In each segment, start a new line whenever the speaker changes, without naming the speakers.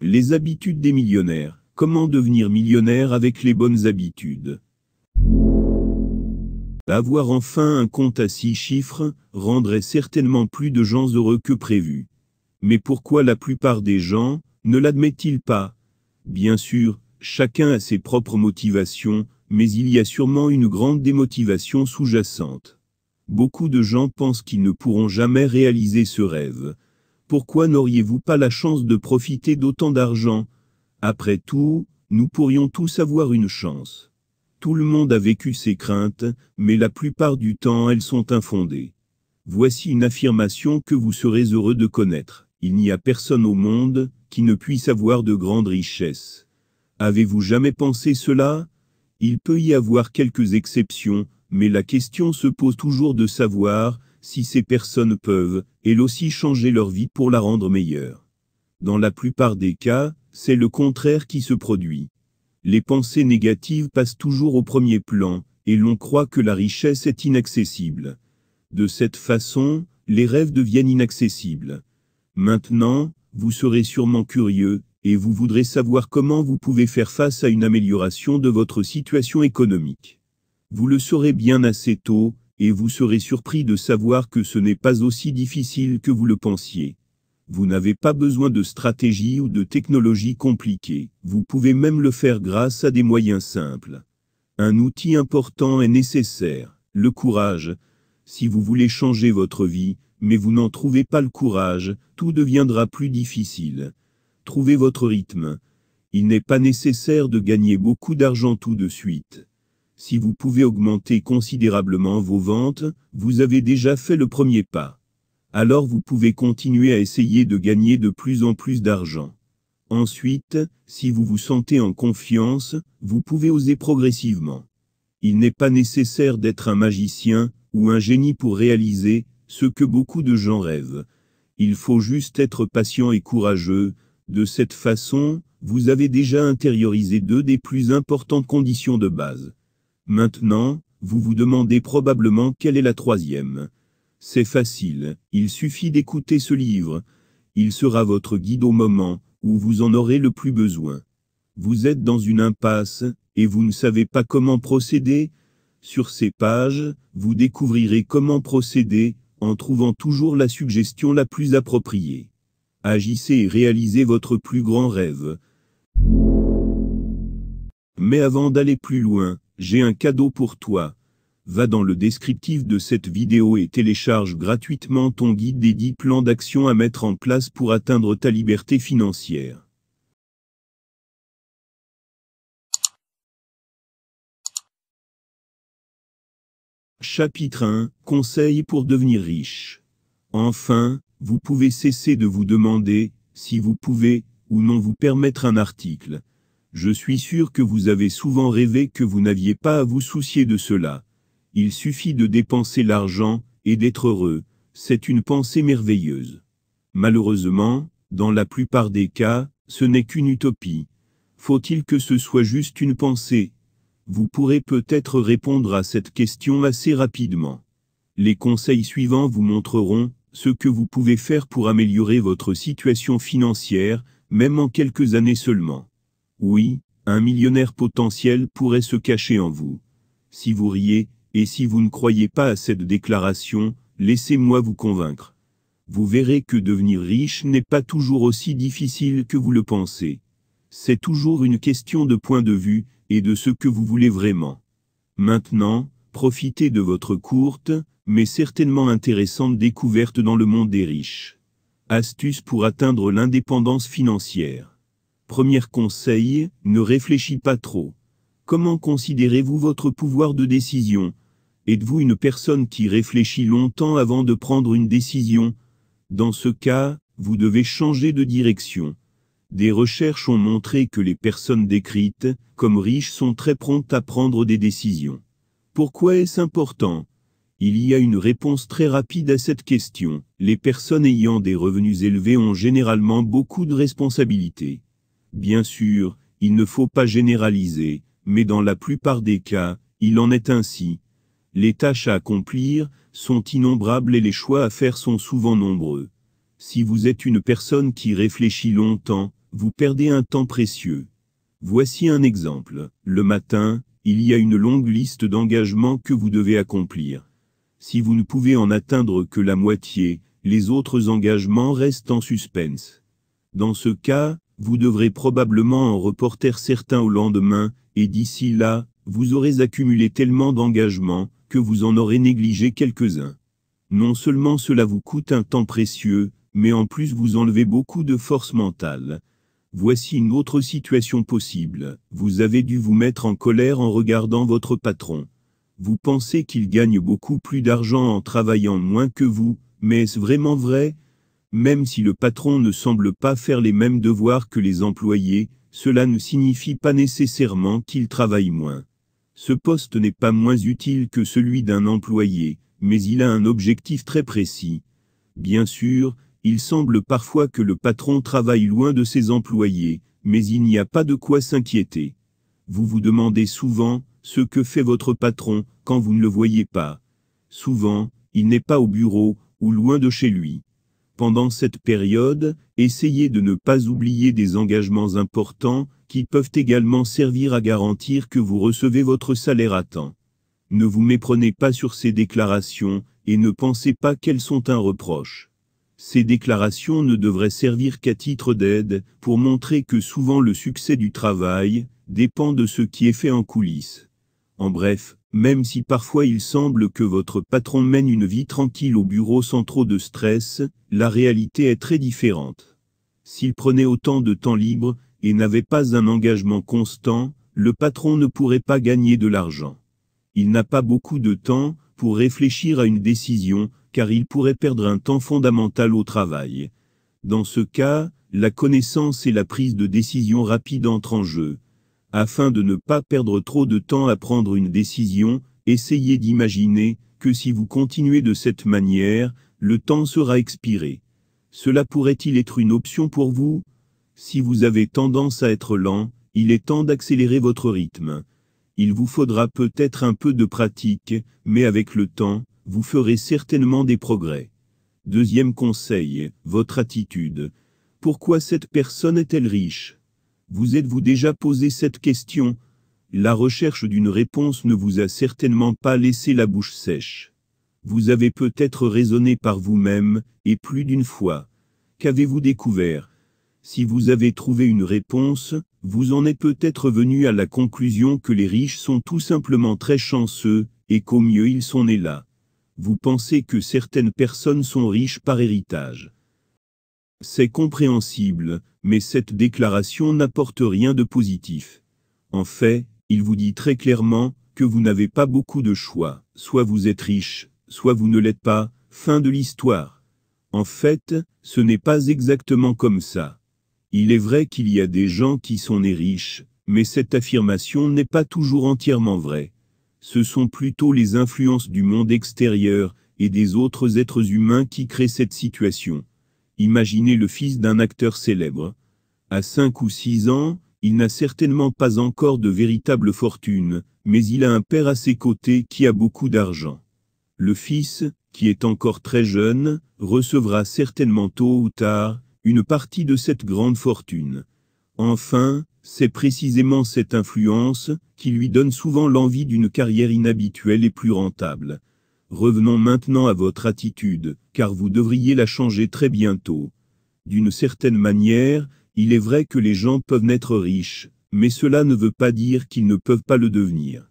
Les habitudes des millionnaires. Comment devenir millionnaire avec les bonnes habitudes? Avoir enfin un compte à 6 chiffres rendrait certainement plus de gens heureux que prévu. Mais pourquoi la plupart des gens ne l'admettent-ils pas? Bien sûr, chacun a ses propres motivations, mais il y a sûrement une grande démotivation sous-jacente. Beaucoup de gens pensent qu'ils ne pourront jamais réaliser ce rêve. Pourquoi n'auriez-vous pas la chance de profiter d'autant d'argent? Après tout, nous pourrions tous avoir une chance. Tout le monde a vécu ses craintes, mais la plupart du temps elles sont infondées. Voici une affirmation que vous serez heureux de connaître. Il n'y a personne au monde qui ne puisse avoir de grandes richesses. Avez-vous jamais pensé cela? Il peut y avoir quelques exceptions, mais la question se pose toujours de savoir si ces personnes peuvent, elles aussi, changer leur vie pour la rendre meilleure. Dans la plupart des cas, c'est le contraire qui se produit. Les pensées négatives passent toujours au premier plan, et l'on croit que la richesse est inaccessible. De cette façon, les rêves deviennent inaccessibles. Maintenant, vous serez sûrement curieux, et vous voudrez savoir comment vous pouvez faire face à une amélioration de votre situation économique. Vous le saurez bien assez tôt, et vous serez surpris de savoir que ce n'est pas aussi difficile que vous le pensiez. Vous n'avez pas besoin de stratégie ou de technologie compliquée, vous pouvez même le faire grâce à des moyens simples. Un outil important est nécessaire, le courage. Si vous voulez changer votre vie, mais vous n'en trouvez pas le courage, tout deviendra plus difficile. Trouvez votre rythme. Il n'est pas nécessaire de gagner beaucoup d'argent tout de suite. Si vous pouvez augmenter considérablement vos ventes, vous avez déjà fait le premier pas. Alors vous pouvez continuer à essayer de gagner de plus en plus d'argent. Ensuite, si vous vous sentez en confiance, vous pouvez oser progressivement. Il n'est pas nécessaire d'être un magicien ou un génie pour réaliser ce que beaucoup de gens rêvent. Il faut juste être patient et courageux. De cette façon, vous avez déjà intériorisé deux des plus importantes conditions de base. Maintenant, vous vous demandez probablement quelle est la troisième. C'est facile, il suffit d'écouter ce livre. Il sera votre guide au moment où vous en aurez le plus besoin. Vous êtes dans une impasse, et vous ne savez pas comment procéder. Sur ces pages, vous découvrirez comment procéder, en trouvant toujours la suggestion la plus appropriée. Agissez et réalisez votre plus grand rêve. Mais avant d'aller plus loin, j'ai un cadeau pour toi. Va dans le descriptif de cette vidéo et télécharge gratuitement ton guide des 10 plans d'action à mettre en place pour atteindre ta liberté financière. Chapitre 1. Conseils pour devenir riche. Enfin, vous pouvez cesser de vous demander si vous pouvez ou non vous permettre un article. Je suis sûr que vous avez souvent rêvé que vous n'aviez pas à vous soucier de cela. Il suffit de dépenser l'argent et d'être heureux. C'est une pensée merveilleuse. Malheureusement, dans la plupart des cas, ce n'est qu'une utopie. Faut-il que ce soit juste une pensée? Vous pourrez peut-être répondre à cette question assez rapidement. Les conseils suivants vous montreront ce que vous pouvez faire pour améliorer votre situation financière, même en quelques années seulement. Oui, un millionnaire potentiel pourrait se cacher en vous. Si vous riez, et si vous ne croyez pas à cette déclaration, laissez-moi vous convaincre. Vous verrez que devenir riche n'est pas toujours aussi difficile que vous le pensez. C'est toujours une question de point de vue, et de ce que vous voulez vraiment. Maintenant, profitez de votre courte, mais certainement intéressante découverte dans le monde des riches. Astuces pour atteindre l'indépendance financière. Premier conseil, ne réfléchis pas trop. Comment considérez-vous votre pouvoir de décision? Êtes-vous une personne qui réfléchit longtemps avant de prendre une décision? Dans ce cas, vous devez changer de direction. Des recherches ont montré que les personnes décrites comme riches sont très promptes à prendre des décisions. Pourquoi est-ce important? Il y a une réponse très rapide à cette question. Les personnes ayant des revenus élevés ont généralement beaucoup de responsabilités. Bien sûr, il ne faut pas généraliser, mais dans la plupart des cas, il en est ainsi. Les tâches à accomplir sont innombrables et les choix à faire sont souvent nombreux. Si vous êtes une personne qui réfléchit longtemps, vous perdez un temps précieux. Voici un exemple. Le matin, il y a une longue liste d'engagements que vous devez accomplir. Si vous ne pouvez en atteindre que la moitié, les autres engagements restent en suspense. Dans ce cas, vous devrez probablement en reporter certains au lendemain, et d'ici là, vous aurez accumulé tellement d'engagements, que vous en aurez négligé quelques-uns. Non seulement cela vous coûte un temps précieux, mais en plus vous enlevez beaucoup de force mentale. Voici une autre situation possible. Vous avez dû vous mettre en colère en regardant votre patron. Vous pensez qu'il gagne beaucoup plus d'argent en travaillant moins que vous, mais est-ce vraiment vrai? Même si le patron ne semble pas faire les mêmes devoirs que les employés, cela ne signifie pas nécessairement qu'il travaille moins. Ce poste n'est pas moins utile que celui d'un employé, mais il a un objectif très précis. Bien sûr, il semble parfois que le patron travaille loin de ses employés, mais il n'y a pas de quoi s'inquiéter. Vous vous demandez souvent ce que fait votre patron quand vous ne le voyez pas. Souvent, il n'est pas au bureau ou loin de chez lui. Pendant cette période, essayez de ne pas oublier des engagements importants qui peuvent également servir à garantir que vous recevez votre salaire à temps. Ne vous méprenez pas sur ces déclarations et ne pensez pas qu'elles sont un reproche. Ces déclarations ne devraient servir qu'à titre d'aide pour montrer que souvent le succès du travail dépend de ce qui est fait en coulisses. En bref, même si parfois il semble que votre patron mène une vie tranquille au bureau sans trop de stress, la réalité est très différente. S'il prenait autant de temps libre et n'avait pas un engagement constant, le patron ne pourrait pas gagner de l'argent. Il n'a pas beaucoup de temps pour réfléchir à une décision, car il pourrait perdre un temps fondamental au travail. Dans ce cas, la connaissance et la prise de décision rapide entrent en jeu. Afin de ne pas perdre trop de temps à prendre une décision, essayez d'imaginer que si vous continuez de cette manière, le temps sera expiré. Cela pourrait-il être une option pour vous? Si vous avez tendance à être lent, il est temps d'accélérer votre rythme. Il vous faudra peut-être un peu de pratique, mais avec le temps, vous ferez certainement des progrès. Deuxième conseil, votre attitude. Pourquoi cette personne est-elle riche? Vous êtes-vous déjà posé cette question? La recherche d'une réponse ne vous a certainement pas laissé la bouche sèche. Vous avez peut-être raisonné par vous-même, et plus d'une fois. Qu'avez-vous découvert? Si vous avez trouvé une réponse, vous en êtes peut-être venu à la conclusion que les riches sont tout simplement très chanceux, et qu'au mieux ils sont nés là. Vous pensez que certaines personnes sont riches par héritage. C'est compréhensible, mais cette déclaration n'apporte rien de positif. En fait, il vous dit très clairement que vous n'avez pas beaucoup de choix. Soit vous êtes riche, soit vous ne l'êtes pas, fin de l'histoire. En fait, ce n'est pas exactement comme ça. Il est vrai qu'il y a des gens qui sont nés riches, mais cette affirmation n'est pas toujours entièrement vraie. Ce sont plutôt les influences du monde extérieur et des autres êtres humains qui créent cette situation. Imaginez le fils d'un acteur célèbre. À 5 ou 6 ans, il n'a certainement pas encore de véritable fortune, mais il a un père à ses côtés qui a beaucoup d'argent. Le fils, qui est encore très jeune, recevra certainement tôt ou tard une partie de cette grande fortune. Enfin, c'est précisément cette influence qui lui donne souvent l'envie d'une carrière inhabituelle et plus rentable. Revenons maintenant à votre attitude, car vous devriez la changer très bientôt. D'une certaine manière, il est vrai que les gens peuvent naître riches, mais cela ne veut pas dire qu'ils ne peuvent pas le devenir.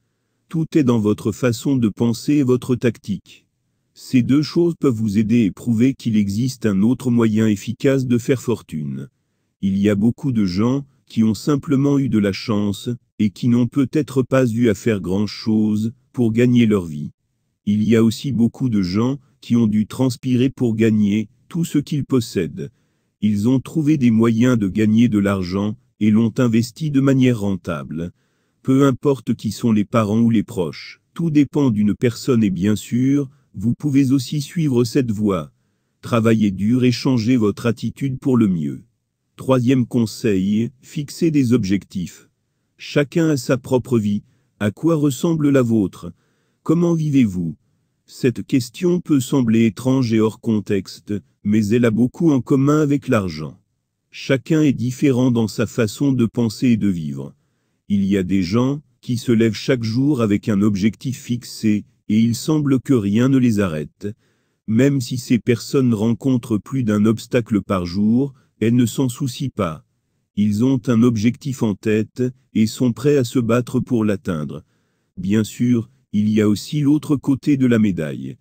Tout est dans votre façon de penser et votre tactique. Ces deux choses peuvent vous aider et prouver qu'il existe un autre moyen efficace de faire fortune. Il y a beaucoup de gens qui ont simplement eu de la chance, et qui n'ont peut-être pas eu à faire grand-chose pour gagner leur vie. Il y a aussi beaucoup de gens qui ont dû transpirer pour gagner tout ce qu'ils possèdent. Ils ont trouvé des moyens de gagner de l'argent, et l'ont investi de manière rentable. Peu importe qui sont les parents ou les proches, tout dépend d'une personne et bien sûr, vous pouvez aussi suivre cette voie. Travaillez dur et changez votre attitude pour le mieux. Troisième conseil, fixez des objectifs. Chacun a sa propre vie. À quoi ressemble la vôtre? Comment vivez-vous? Cette question peut sembler étrange et hors contexte, mais elle a beaucoup en commun avec l'argent. Chacun est différent dans sa façon de penser et de vivre. Il y a des gens qui se lèvent chaque jour avec un objectif fixé, et il semble que rien ne les arrête. Même si ces personnes rencontrent plus d'un obstacle par jour, elles ne s'en soucient pas. Ils ont un objectif en tête, et sont prêts à se battre pour l'atteindre. Bien sûr, il y a aussi l'autre côté de la médaille.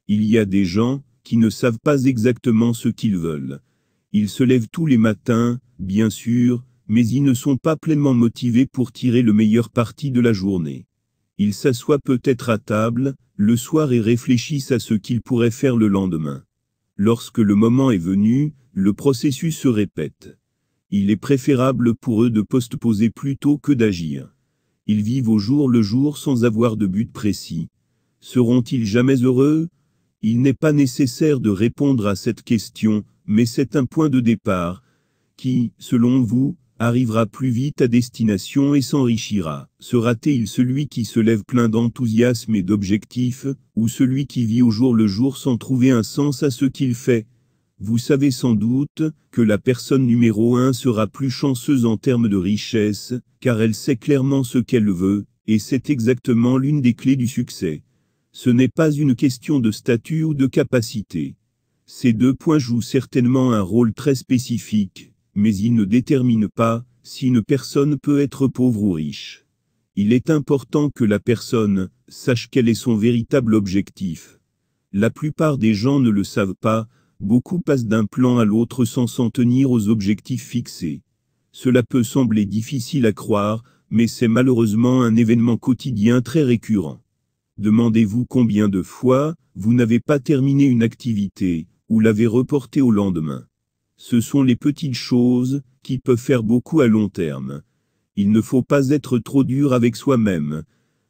Il y a des gens qui ne savent pas exactement ce qu'ils veulent. Ils se lèvent tous les matins, bien sûr, mais ils ne sont pas pleinement motivés pour tirer le meilleur parti de la journée. Ils s'assoient peut-être à table, le soir et réfléchissent à ce qu'ils pourraient faire le lendemain. Lorsque le moment est venu, le processus se répète. Il est préférable pour eux de postposer plutôt que d'agir. Ils vivent au jour le jour sans avoir de but précis. Seront-ils jamais heureux? Il n'est pas nécessaire de répondre à cette question, mais c'est un point de départ. Qui, selon vous, arrivera plus vite à destination et s'enrichira? Sera-t-il celui qui se lève plein d'enthousiasme et d'objectifs, ou celui qui vit au jour le jour sans trouver un sens à ce qu'il fait? Vous savez sans doute que la personne numéro 1 sera plus chanceuse en termes de richesse, car elle sait clairement ce qu'elle veut, et c'est exactement l'une des clés du succès. Ce n'est pas une question de statut ou de capacité. Ces deux points jouent certainement un rôle très spécifique, mais ils ne déterminent pas si une personne peut être pauvre ou riche. Il est important que la personne sache quel est son véritable objectif. La plupart des gens ne le savent pas, beaucoup passent d'un plan à l'autre sans s'en tenir aux objectifs fixés. Cela peut sembler difficile à croire, mais c'est malheureusement un événement quotidien très récurrent. Demandez-vous combien de fois vous n'avez pas terminé une activité, ou l'avez reportée au lendemain. Ce sont les petites choses qui peuvent faire beaucoup à long terme. Il ne faut pas être trop dur avec soi-même.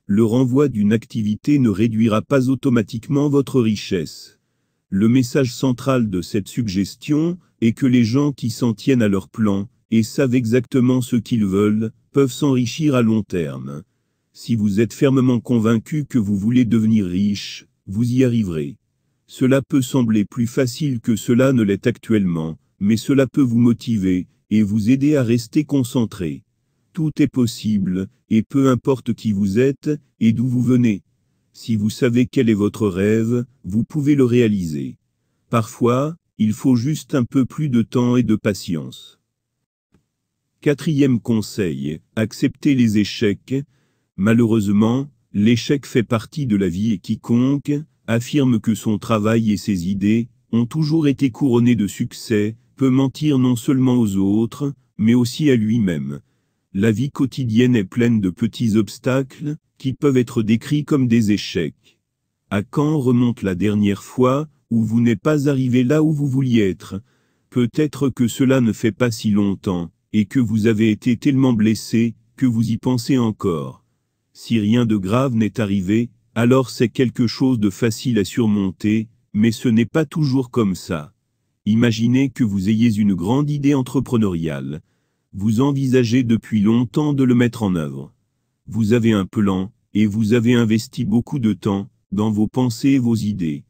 Le renvoi d'une activité ne réduira pas automatiquement votre richesse. Le message central de cette suggestion est que les gens qui s'en tiennent à leur plan et savent exactement ce qu'ils veulent, peuvent s'enrichir à long terme. Si vous êtes fermement convaincu que vous voulez devenir riche, vous y arriverez. Cela peut sembler plus facile que cela ne l'est actuellement, mais cela peut vous motiver et vous aider à rester concentré. Tout est possible, et peu importe qui vous êtes et d'où vous venez. Si vous savez quel est votre rêve, vous pouvez le réaliser. Parfois, il faut juste un peu plus de temps et de patience. Quatrième conseil, accepter les échecs. Malheureusement, l'échec fait partie de la vie et quiconque affirme que son travail et ses idées ont toujours été couronnés de succès, peut mentir non seulement aux autres, mais aussi à lui-même. La vie quotidienne est pleine de petits obstacles, qui peuvent être décrits comme des échecs. À quand remonte la dernière fois, où vous n'êtes pas arrivé là où vous vouliez être? Peut-être que cela ne fait pas si longtemps, et que vous avez été tellement blessé, que vous y pensez encore. Si rien de grave n'est arrivé, alors c'est quelque chose de facile à surmonter, mais ce n'est pas toujours comme ça. Imaginez que vous ayez une grande idée entrepreneuriale. Vous envisagez depuis longtemps de le mettre en œuvre. Vous avez un plan, et vous avez investi beaucoup de temps, dans vos pensées et vos idées.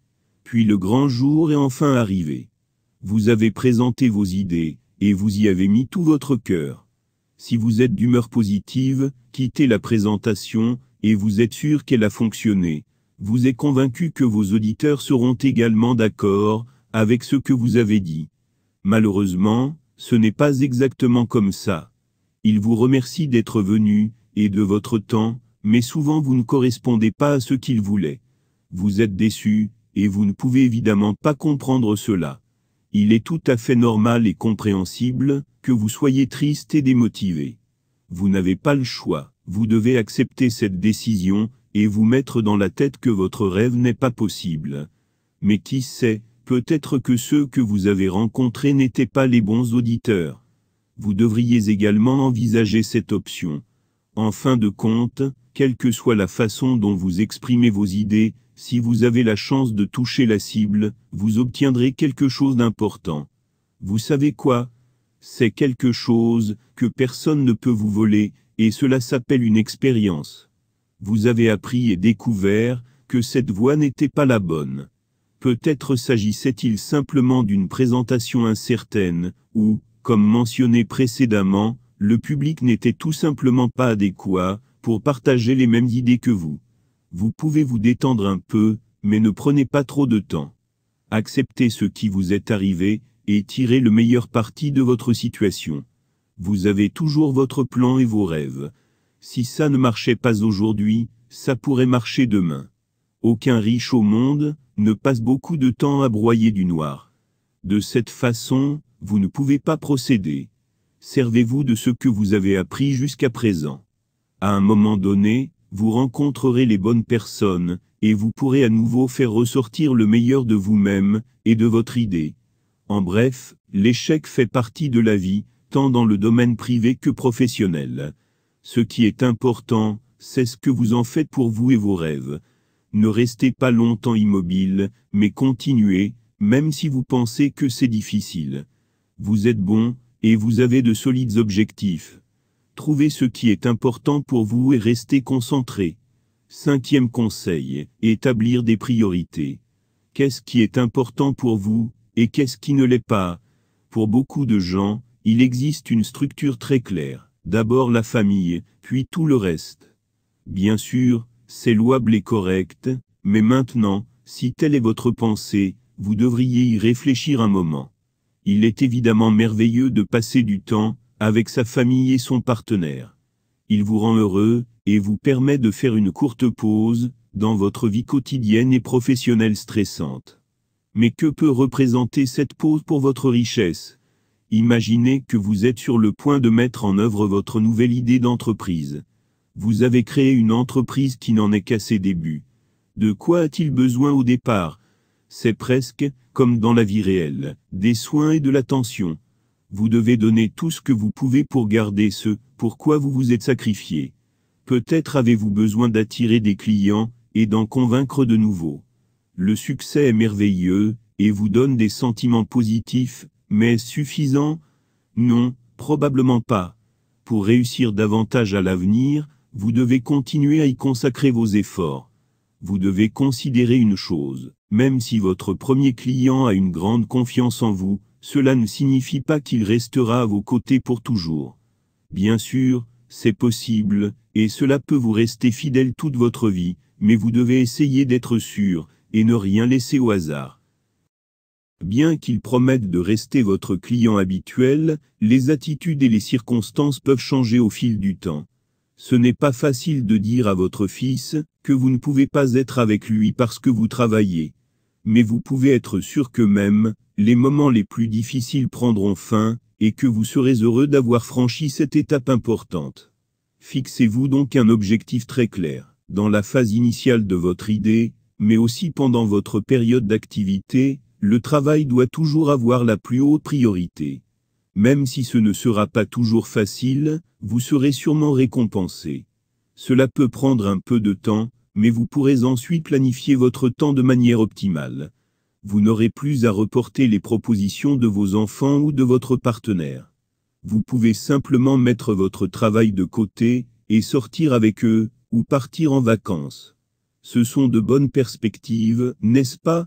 Puis le grand jour est enfin arrivé. Vous avez présenté vos idées, et vous y avez mis tout votre cœur. Si vous êtes d'humeur positive, quittez la présentation, et vous êtes sûr qu'elle a fonctionné. Vous êtes convaincu que vos auditeurs seront également d'accord avec ce que vous avez dit. Malheureusement, ce n'est pas exactement comme ça. Ils vous remercient d'être venus, et de votre temps, mais souvent vous ne correspondez pas à ce qu'ils voulaient. Vous êtes déçus, et vous ne pouvez évidemment pas comprendre cela. Il est tout à fait normal et compréhensible que vous soyez triste et démotivé. Vous n'avez pas le choix, vous devez accepter cette décision, et vous mettre dans la tête que votre rêve n'est pas possible. Mais qui sait, peut-être que ceux que vous avez rencontrés n'étaient pas les bons auditeurs. Vous devriez également envisager cette option. En fin de compte, quelle que soit la façon dont vous exprimez vos idées, si vous avez la chance de toucher la cible, vous obtiendrez quelque chose d'important. Vous savez quoi? C'est quelque chose que personne ne peut vous voler, et cela s'appelle une expérience. Vous avez appris et découvert que cette voie n'était pas la bonne. Peut-être s'agissait-il simplement d'une présentation incertaine, ou, comme mentionné précédemment, le public n'était tout simplement pas adéquat pour partager les mêmes idées que vous. Vous pouvez vous détendre un peu, mais ne prenez pas trop de temps. Acceptez ce qui vous est arrivé et tirez le meilleur parti de votre situation. Vous avez toujours votre plan et vos rêves. Si ça ne marchait pas aujourd'hui, ça pourrait marcher demain. Aucun riche au monde ne passe beaucoup de temps à broyer du noir. De cette façon, vous ne pouvez pas procéder. Servez-vous de ce que vous avez appris jusqu'à présent. À un moment donné, vous rencontrerez les bonnes personnes, et vous pourrez à nouveau faire ressortir le meilleur de vous-même et de votre idée. En bref, l'échec fait partie de la vie, tant dans le domaine privé que professionnel. Ce qui est important, c'est ce que vous en faites pour vous et vos rêves. Ne restez pas longtemps immobile, mais continuez, même si vous pensez que c'est difficile. Vous êtes bon, et vous avez de solides objectifs. Trouvez ce qui est important pour vous et restez concentré. 5e conseil, établir des priorités. Qu'est-ce qui est important pour vous, et qu'est-ce qui ne l'est pas? Pour beaucoup de gens, il existe une structure très claire. D'abord la famille, puis tout le reste. Bien sûr, c'est louable et correct, mais maintenant, si telle est votre pensée, vous devriez y réfléchir un moment. Il est évidemment merveilleux de passer du temps avec sa famille et son partenaire. Il vous rend heureux et vous permet de faire une courte pause dans votre vie quotidienne et professionnelle stressante. Mais que peut représenter cette pause pour votre richesse? Imaginez que vous êtes sur le point de mettre en œuvre votre nouvelle idée d'entreprise. Vous avez créé une entreprise qui n'en est qu'à ses débuts. De quoi a-t-il besoin au départ? C'est presque, comme dans la vie réelle, des soins et de l'attention. Vous devez donner tout ce que vous pouvez pour garder ce pourquoi vous vous êtes sacrifié. Peut-être avez-vous besoin d'attirer des clients et d'en convaincre de nouveaux. Le succès est merveilleux et vous donne des sentiments positifs, mais est-ce suffisant? Non, probablement pas. Pour réussir davantage à l'avenir, vous devez continuer à y consacrer vos efforts. Vous devez considérer une chose, même si votre premier client a une grande confiance en vous, cela ne signifie pas qu'il restera à vos côtés pour toujours. Bien sûr, c'est possible, et cela peut vous rester fidèle toute votre vie, mais vous devez essayer d'être sûr, et ne rien laisser au hasard. Bien qu'ils promettent de rester votre client habituel, les attitudes et les circonstances peuvent changer au fil du temps. Ce n'est pas facile de dire à votre fils que vous ne pouvez pas être avec lui parce que vous travaillez. Mais vous pouvez être sûr que même les moments les plus difficiles prendront fin, et que vous serez heureux d'avoir franchi cette étape importante. Fixez-vous donc un objectif très clair, dans la phase initiale de votre idée, mais aussi pendant votre période d'activité. Le travail doit toujours avoir la plus haute priorité. Même si ce ne sera pas toujours facile, vous serez sûrement récompensé. Cela peut prendre un peu de temps, mais vous pourrez ensuite planifier votre temps de manière optimale. Vous n'aurez plus à reporter les propositions de vos enfants ou de votre partenaire. Vous pouvez simplement mettre votre travail de côté et sortir avec eux, ou partir en vacances. Ce sont de bonnes perspectives, n'est-ce pas?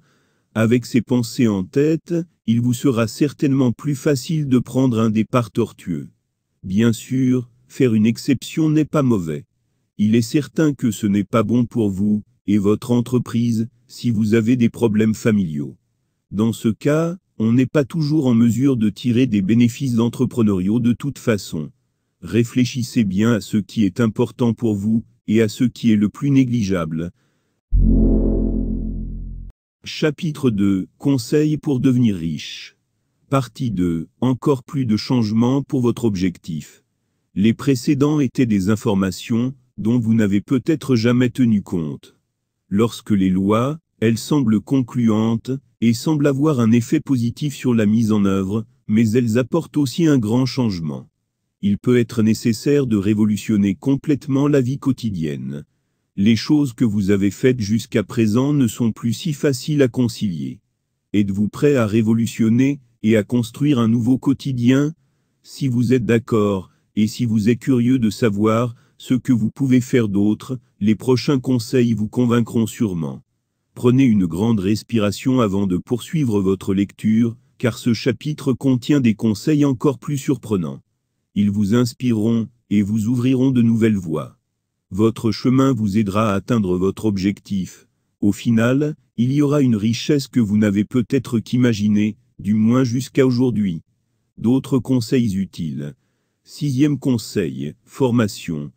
Avec ces pensées en tête, il vous sera certainement plus facile de prendre un départ tortueux. Bien sûr, faire une exception n'est pas mauvais. Il est certain que ce n'est pas bon pour vous et votre entreprise si vous avez des problèmes familiaux. Dans ce cas, on n'est pas toujours en mesure de tirer des bénéfices entrepreneuriaux de toute façon. Réfléchissez bien à ce qui est important pour vous et à ce qui est le plus négligeable. Chapitre 2. Conseils pour devenir riche. Partie 2. Encore plus de changements pour votre objectif. Les précédents étaient des informations dont vous n'avez peut-être jamais tenu compte. Lorsque les lois, elles semblent concluantes et semblent avoir un effet positif sur la mise en œuvre, mais elles apportent aussi un grand changement. Il peut être nécessaire de révolutionner complètement la vie quotidienne. Les choses que vous avez faites jusqu'à présent ne sont plus si faciles à concilier. Êtes-vous prêt à révolutionner et à construire un nouveau quotidien? Si vous êtes d'accord, et si vous êtes curieux de savoir ce que vous pouvez faire d'autre, les prochains conseils vous convaincront sûrement. Prenez une grande respiration avant de poursuivre votre lecture, car ce chapitre contient des conseils encore plus surprenants. Ils vous inspireront et vous ouvriront de nouvelles voies. Votre chemin vous aidera à atteindre votre objectif. Au final, il y aura une richesse que vous n'avez peut-être qu'imaginée, du moins jusqu'à aujourd'hui. D'autres conseils utiles. 6e conseil, formation.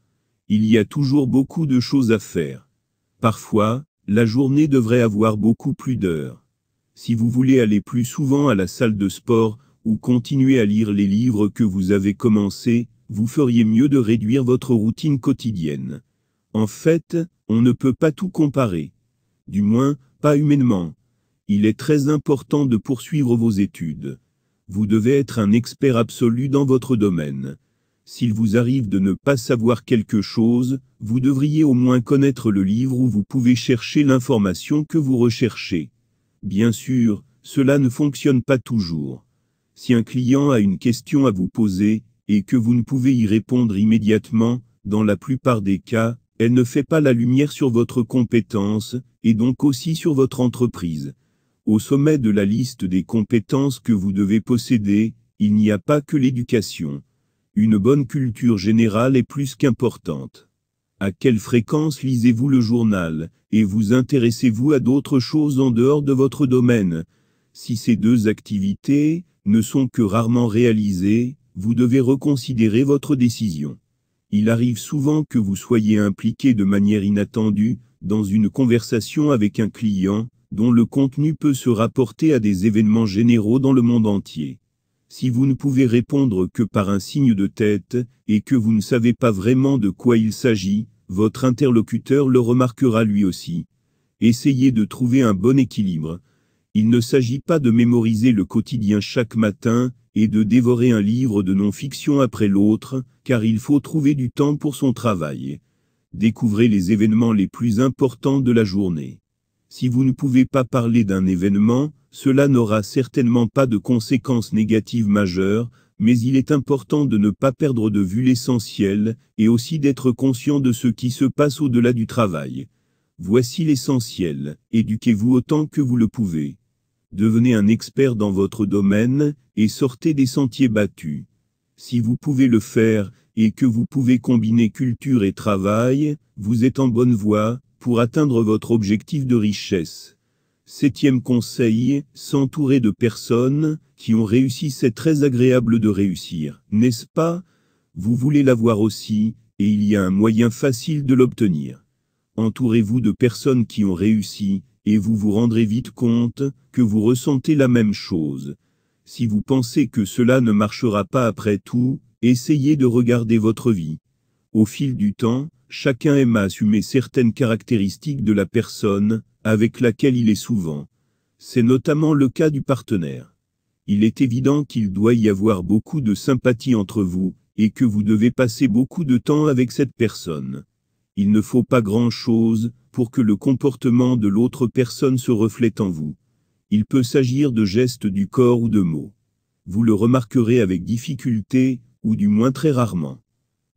Il y a toujours beaucoup de choses à faire. Parfois, la journée devrait avoir beaucoup plus d'heures. Si vous voulez aller plus souvent à la salle de sport, ou continuer à lire les livres que vous avez commencés, vous feriez mieux de réduire votre routine quotidienne. En fait, on ne peut pas tout comparer. Du moins, pas humainement. Il est très important de poursuivre vos études. Vous devez être un expert absolu dans votre domaine. S'il vous arrive de ne pas savoir quelque chose, vous devriez au moins connaître le livre où vous pouvez chercher l'information que vous recherchez. Bien sûr, cela ne fonctionne pas toujours. Si un client a une question à vous poser, et que vous ne pouvez y répondre immédiatement, dans la plupart des cas, elle ne fait pas la lumière sur votre compétence, et donc aussi sur votre entreprise. Au sommet de la liste des compétences que vous devez posséder, il n'y a pas que l'éducation. Une bonne culture générale est plus qu'importante. À quelle fréquence lisez-vous le journal, et vous intéressez-vous à d'autres choses en dehors de votre domaine? Si ces deux activités ne sont que rarement réalisées, vous devez reconsidérer votre décision. Il arrive souvent que vous soyez impliqué de manière inattendue dans une conversation avec un client, dont le contenu peut se rapporter à des événements généraux dans le monde entier. Si vous ne pouvez répondre que par un signe de tête, et que vous ne savez pas vraiment de quoi il s'agit, votre interlocuteur le remarquera lui aussi. Essayez de trouver un bon équilibre. Il ne s'agit pas de mémoriser le quotidien chaque matin, et de dévorer un livre de non-fiction après l'autre, car il faut trouver du temps pour son travail. Découvrez les événements les plus importants de la journée. Si vous ne pouvez pas parler d'un événement, cela n'aura certainement pas de conséquences négatives majeures, mais il est important de ne pas perdre de vue l'essentiel, et aussi d'être conscient de ce qui se passe au-delà du travail. Voici l'essentiel, éduquez-vous autant que vous le pouvez. Devenez un expert dans votre domaine, et sortez des sentiers battus. Si vous pouvez le faire, et que vous pouvez combiner culture et travail, vous êtes en bonne voie pour atteindre votre objectif de richesse. 7e conseil, s'entourer de personnes qui ont réussi. C'est très agréable de réussir, n'est-ce pas? Vous voulez l'avoir aussi, et il y a un moyen facile de l'obtenir. Entourez-vous de personnes qui ont réussi, et vous vous rendrez vite compte que vous ressentez la même chose. Si vous pensez que cela ne marchera pas après tout, essayez de regarder votre vie. Au fil du temps, chacun aime à assumer certaines caractéristiques de la personne avec laquelle il est souvent. C'est notamment le cas du partenaire. Il est évident qu'il doit y avoir beaucoup de sympathie entre vous, et que vous devez passer beaucoup de temps avec cette personne. Il ne faut pas grand-chose pour que le comportement de l'autre personne se reflète en vous. Il peut s'agir de gestes du corps ou de mots. Vous le remarquerez avec difficulté, ou du moins très rarement.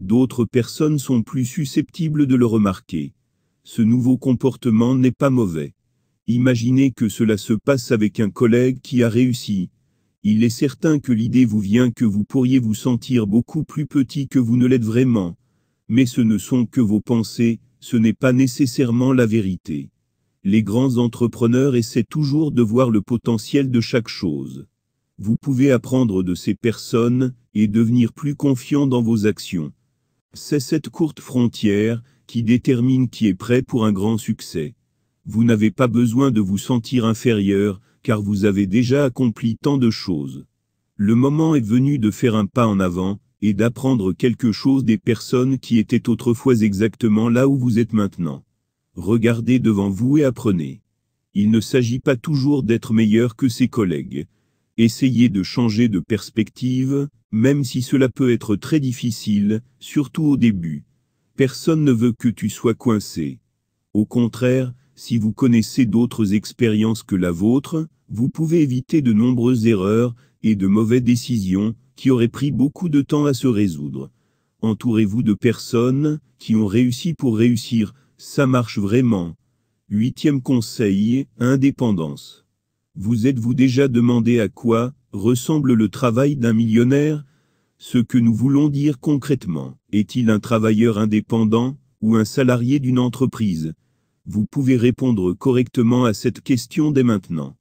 D'autres personnes sont plus susceptibles de le remarquer. Ce nouveau comportement n'est pas mauvais. Imaginez que cela se passe avec un collègue qui a réussi. Il est certain que l'idée vous vient que vous pourriez vous sentir beaucoup plus petit que vous ne l'êtes vraiment. Mais ce ne sont que vos pensées, ce n'est pas nécessairement la vérité. Les grands entrepreneurs essaient toujours de voir le potentiel de chaque chose. Vous pouvez apprendre de ces personnes, et devenir plus confiant dans vos actions. C'est cette courte frontière qui détermine qui est prêt pour un grand succès. Vous n'avez pas besoin de vous sentir inférieur, car vous avez déjà accompli tant de choses. Le moment est venu de faire un pas en avant, et d'apprendre quelque chose des personnes qui étaient autrefois exactement là où vous êtes maintenant. Regardez devant vous et apprenez. Il ne s'agit pas toujours d'être meilleur que ses collègues. Essayez de changer de perspective, même si cela peut être très difficile, surtout au début. Personne ne veut que tu sois coincé. Au contraire, si vous connaissez d'autres expériences que la vôtre, vous pouvez éviter de nombreuses erreurs et de mauvaises décisions qui auraient pris beaucoup de temps à se résoudre. Entourez-vous de personnes qui ont réussi pour réussir, ça marche vraiment. 8e conseil, indépendance. Vous êtes-vous déjà demandé à quoi ressemble le travail d'un millionnaire? Ce que nous voulons dire concrètement, est-il un travailleur indépendant ou un salarié d'une entreprise? Vous pouvez répondre correctement à cette question dès maintenant.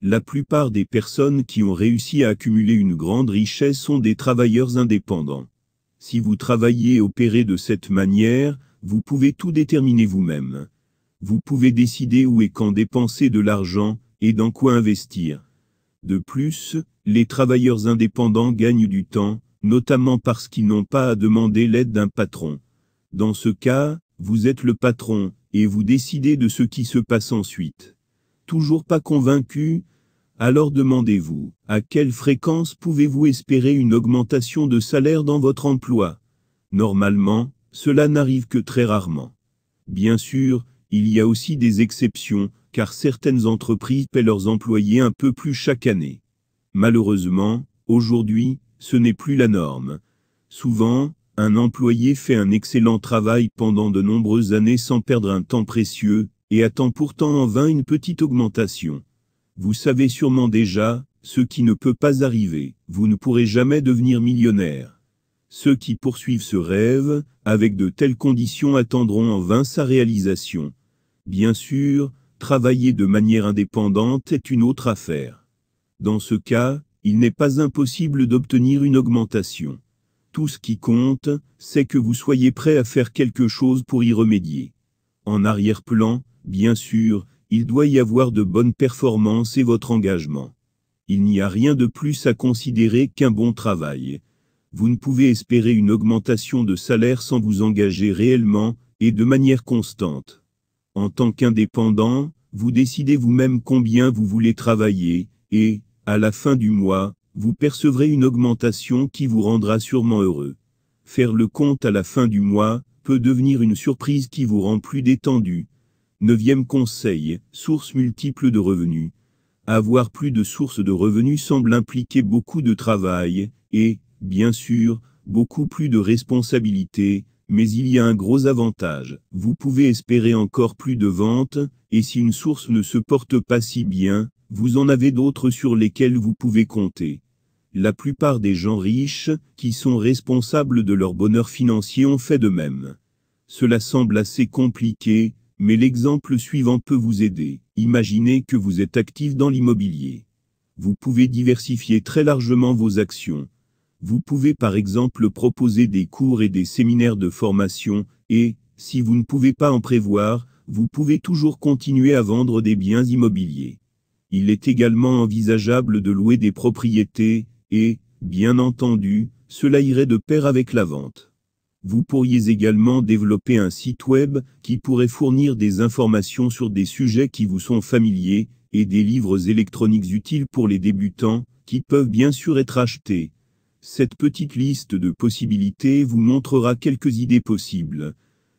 La plupart des personnes qui ont réussi à accumuler une grande richesse sont des travailleurs indépendants. Si vous travaillez et opérez de cette manière, vous pouvez tout déterminer vous-même. Vous pouvez décider où et quand dépenser de l'argent et dans quoi investir. De plus, les travailleurs indépendants gagnent du temps, notamment parce qu'ils n'ont pas à demander l'aide d'un patron. Dans ce cas, vous êtes le patron, et vous décidez de ce qui se passe ensuite. Toujours pas convaincu? Alors demandez-vous, à quelle fréquence pouvez-vous espérer une augmentation de salaire dans votre emploi? Normalement, cela n'arrive que très rarement. Bien sûr, il y a aussi des exceptions, car certaines entreprises paient leurs employés un peu plus chaque année. Malheureusement, aujourd'hui, ce n'est plus la norme. Souvent, un employé fait un excellent travail pendant de nombreuses années sans perdre un temps précieux, et attend pourtant en vain une petite augmentation. Vous savez sûrement déjà, ce qui ne peut pas arriver, vous ne pourrez jamais devenir millionnaire. Ceux qui poursuivent ce rêve, avec de telles conditions attendront en vain sa réalisation. Bien sûr, travailler de manière indépendante est une autre affaire. Dans ce cas, il n'est pas impossible d'obtenir une augmentation. Tout ce qui compte, c'est que vous soyez prêt à faire quelque chose pour y remédier. En arrière-plan, bien sûr, il doit y avoir de bonnes performances et votre engagement. Il n'y a rien de plus à considérer qu'un bon travail. Vous ne pouvez espérer une augmentation de salaire sans vous engager réellement et de manière constante. En tant qu'indépendant, vous décidez vous-même combien vous voulez travailler, et, à la fin du mois, vous percevrez une augmentation qui vous rendra sûrement heureux. Faire le compte à la fin du mois peut devenir une surprise qui vous rend plus détendu. 9e conseil, sources multiples de revenus. Avoir plus de sources de revenus semble impliquer beaucoup de travail, et, bien sûr, beaucoup plus de responsabilités, mais il y a un gros avantage. Vous pouvez espérer encore plus de ventes, et si une source ne se porte pas si bien, vous en avez d'autres sur lesquelles vous pouvez compter. La plupart des gens riches, qui sont responsables de leur bonheur financier ont fait de même. Cela semble assez compliqué, mais l'exemple suivant peut vous aider. Imaginez que vous êtes actif dans l'immobilier. Vous pouvez diversifier très largement vos actions. Vous pouvez par exemple proposer des cours et des séminaires de formation, et, si vous ne pouvez pas en prévoir, vous pouvez toujours continuer à vendre des biens immobiliers. Il est également envisageable de louer des propriétés, et, bien entendu, cela irait de pair avec la vente. Vous pourriez également développer un site web qui pourrait fournir des informations sur des sujets qui vous sont familiers, et des livres électroniques utiles pour les débutants, qui peuvent bien sûr être achetés. Cette petite liste de possibilités vous montrera quelques idées possibles.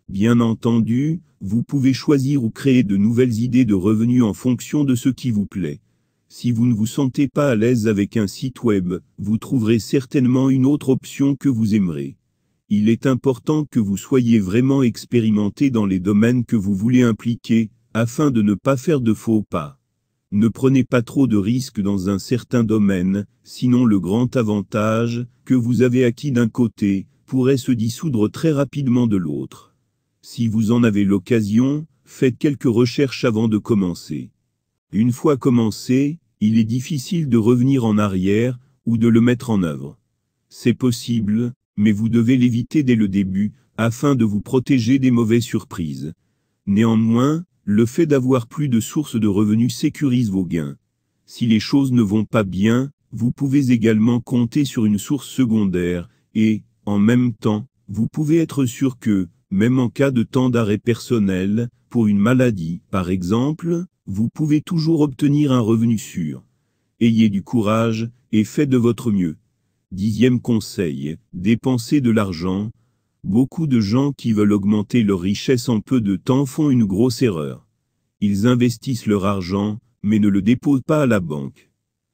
Bien entendu, vous pouvez choisir ou créer de nouvelles idées de revenus en fonction de ce qui vous plaît. Si vous ne vous sentez pas à l'aise avec un site web, vous trouverez certainement une autre option que vous aimerez. Il est important que vous soyez vraiment expérimenté dans les domaines que vous voulez impliquer, afin de ne pas faire de faux pas. Ne prenez pas trop de risques dans un certain domaine, sinon le grand avantage que vous avez acquis d'un côté pourrait se dissoudre très rapidement de l'autre. Si vous en avez l'occasion, faites quelques recherches avant de commencer. Une fois commencé, il est difficile de revenir en arrière ou de le mettre en œuvre. C'est possible, mais vous devez l'éviter dès le début, afin de vous protéger des mauvaises surprises. Néanmoins, le fait d'avoir plus de sources de revenus sécurise vos gains. Si les choses ne vont pas bien, vous pouvez également compter sur une source secondaire, et, en même temps, vous pouvez être sûr que, même en cas de temps d'arrêt personnel, pour une maladie, par exemple, vous pouvez toujours obtenir un revenu sûr. Ayez du courage, et faites de votre mieux. 10e conseil, dépensez de l'argent. Beaucoup de gens qui veulent augmenter leur richesse en peu de temps font une grosse erreur. Ils investissent leur argent, mais ne le déposent pas à la banque.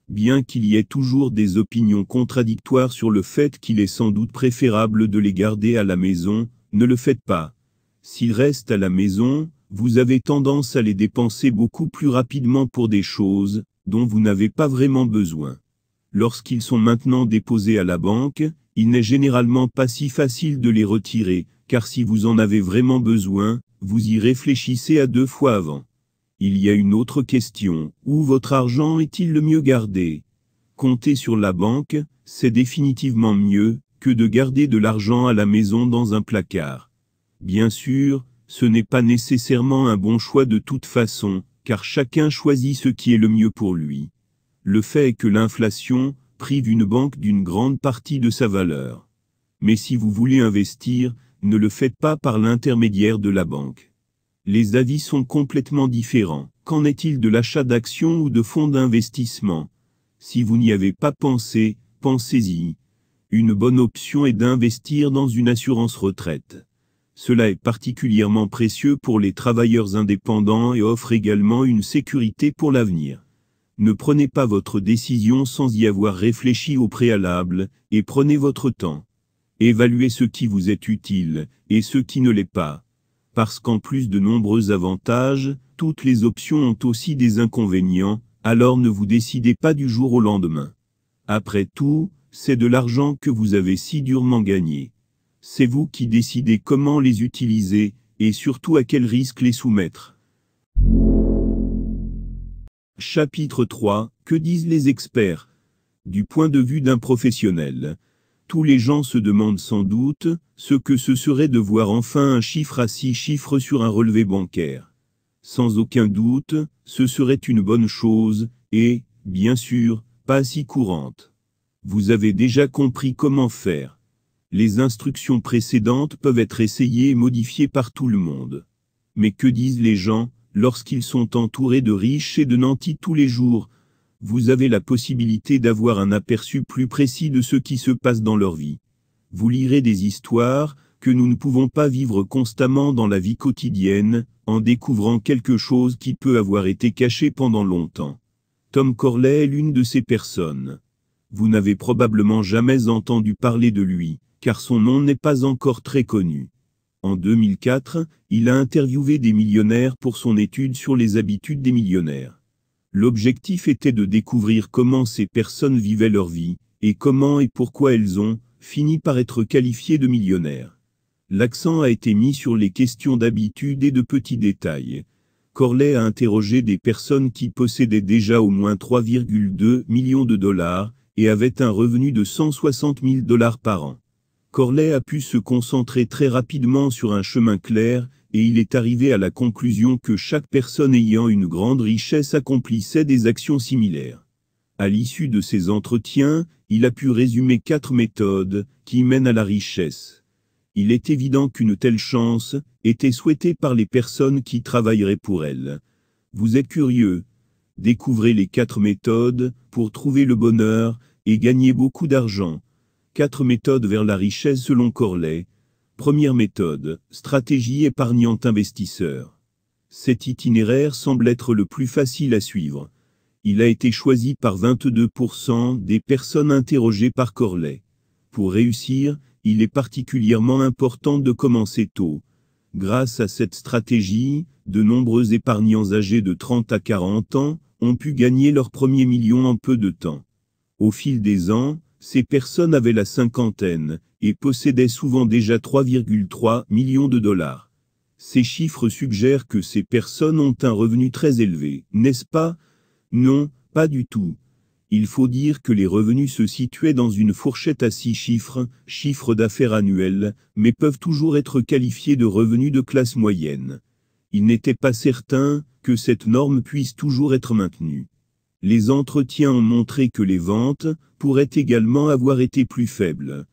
Bien qu'il y ait toujours des opinions contradictoires sur le fait qu'il est sans doute préférable de les garder à la maison, ne le faites pas. S'ils restent à la maison, vous avez tendance à les dépenser beaucoup plus rapidement pour des choses, dont vous n'avez pas vraiment besoin. Lorsqu'ils sont maintenant déposés à la banque, il n'est généralement pas si facile de les retirer, car si vous en avez vraiment besoin, vous y réfléchissez à 2 fois avant. Il y a une autre question, où votre argent est-il le mieux gardé? Compter sur la banque, c'est définitivement mieux que de garder de l'argent à la maison dans un placard. Bien sûr, ce n'est pas nécessairement un bon choix de toute façon, car chacun choisit ce qui est le mieux pour lui. Le fait est que l'inflation prive une banque d'une grande partie de sa valeur. Mais si vous voulez investir, ne le faites pas par l'intermédiaire de la banque. Les avis sont complètement différents. Qu'en est-il de l'achat d'actions ou de fonds d'investissement? Si vous n'y avez pas pensé, pensez-y. Une bonne option est d'investir dans une assurance retraite. Cela est particulièrement précieux pour les travailleurs indépendants et offre également une sécurité pour l'avenir. Ne prenez pas votre décision sans y avoir réfléchi au préalable, et prenez votre temps. Évaluez ce qui vous est utile, et ce qui ne l'est pas. Parce qu'en plus de nombreux avantages, toutes les options ont aussi des inconvénients, alors ne vous décidez pas du jour au lendemain. Après tout, c'est de l'argent que vous avez si durement gagné. C'est vous qui décidez comment les utiliser, et surtout à quel risque les soumettre. Chapitre 3. Que disent les experts? Du point de vue d'un professionnel, tous les gens se demandent sans doute ce que ce serait de voir enfin un chiffre à 6 chiffres sur un relevé bancaire. Sans aucun doute, ce serait une bonne chose, et, bien sûr, pas si courante. Vous avez déjà compris comment faire. Les instructions précédentes peuvent être essayées et modifiées par tout le monde. Mais que disent les gens, lorsqu'ils sont entourés de riches et de nantis tous les jours? Vous avez la possibilité d'avoir un aperçu plus précis de ce qui se passe dans leur vie. Vous lirez des histoires que nous ne pouvons pas vivre constamment dans la vie quotidienne, en découvrant quelque chose qui peut avoir été caché pendant longtemps. Tom Corley est l'une de ces personnes. Vous n'avez probablement jamais entendu parler de lui, car son nom n'est pas encore très connu. En 2004, il a interviewé des millionnaires pour son étude sur les habitudes des millionnaires. L'objectif était de découvrir comment ces personnes vivaient leur vie, et comment et pourquoi elles ont fini par être qualifiées de millionnaires. L'accent a été mis sur les questions d'habitude et de petits détails. Corley a interrogé des personnes qui possédaient déjà au moins 3,2 millions de dollars, et avaient un revenu de 160 000 dollars par an. Corley a pu se concentrer très rapidement sur un chemin clair, et il est arrivé à la conclusion que chaque personne ayant une grande richesse accomplissait des actions similaires. À l'issue de ces entretiens, il a pu résumer 4 méthodes qui mènent à la richesse. Il est évident qu'une telle chance était souhaitée par les personnes qui travailleraient pour elle. Vous êtes curieux? Découvrez les 4 méthodes pour trouver le bonheur et gagner beaucoup d'argent. 4 méthodes vers la richesse selon Corley. Première méthode, stratégie épargnante investisseur. Cet itinéraire semble être le plus facile à suivre. Il a été choisi par 22% des personnes interrogées par Corley. Pour réussir, il est particulièrement important de commencer tôt. Grâce à cette stratégie, de nombreux épargnants âgés de 30 à 40 ans ont pu gagner leur premier million en peu de temps. Au fil des ans, ces personnes avaient la cinquantaine, et possédaient souvent déjà 3,3 millions de dollars. Ces chiffres suggèrent que ces personnes ont un revenu très élevé, n'est-ce pas? Non, pas du tout. Il faut dire que les revenus se situaient dans une fourchette à 6 chiffres, chiffre d'affaires annuel, mais peuvent toujours être qualifiés de revenus de classe moyenne. Il n'était pas certain que cette norme puisse toujours être maintenue. Les entretiens ont montré que les ventes pourraient également avoir été plus faibles.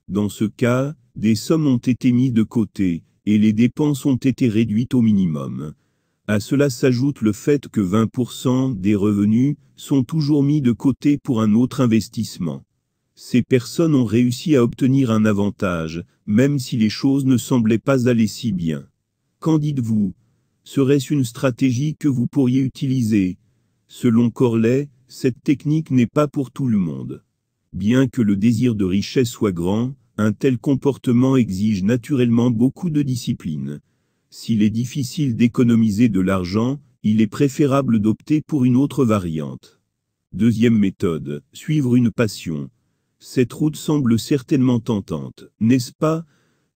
Dans ce cas, des sommes ont été mises de côté, et les dépenses ont été réduites au minimum. À cela s'ajoute le fait que 20% des revenus sont toujours mis de côté pour un autre investissement. Ces personnes ont réussi à obtenir un avantage, même si les choses ne semblaient pas aller si bien. Qu'en dites-vous? Serait-ce une stratégie que vous pourriez utiliser? Selon Corley, cette technique n'est pas pour tout le monde. Bien que le désir de richesse soit grand, un tel comportement exige naturellement beaucoup de discipline. S'il est difficile d'économiser de l'argent, il est préférable d'opter pour une autre variante. Deuxième méthode, suivre une passion. Cette route semble certainement tentante, n'est-ce pas?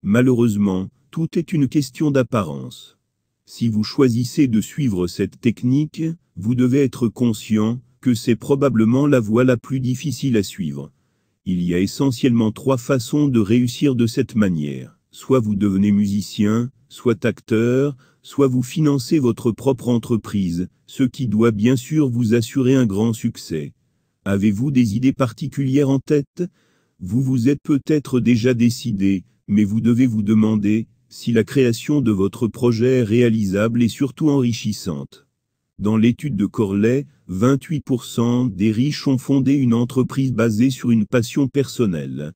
Malheureusement, tout est une question d'apparence. Si vous choisissez de suivre cette technique, vous devez être conscient que c'est probablement la voie la plus difficile à suivre. Il y a essentiellement 3 façons de réussir de cette manière. Soit vous devenez musicien, soit acteur, soit vous financez votre propre entreprise, ce qui doit bien sûr vous assurer un grand succès. Avez-vous des idées particulières en tête? Vous vous êtes peut-être déjà décidé, mais vous devez vous demander si la création de votre projet est réalisable et surtout enrichissante. Dans l'étude de Corley, 28% des riches ont fondé une entreprise basée sur une passion personnelle.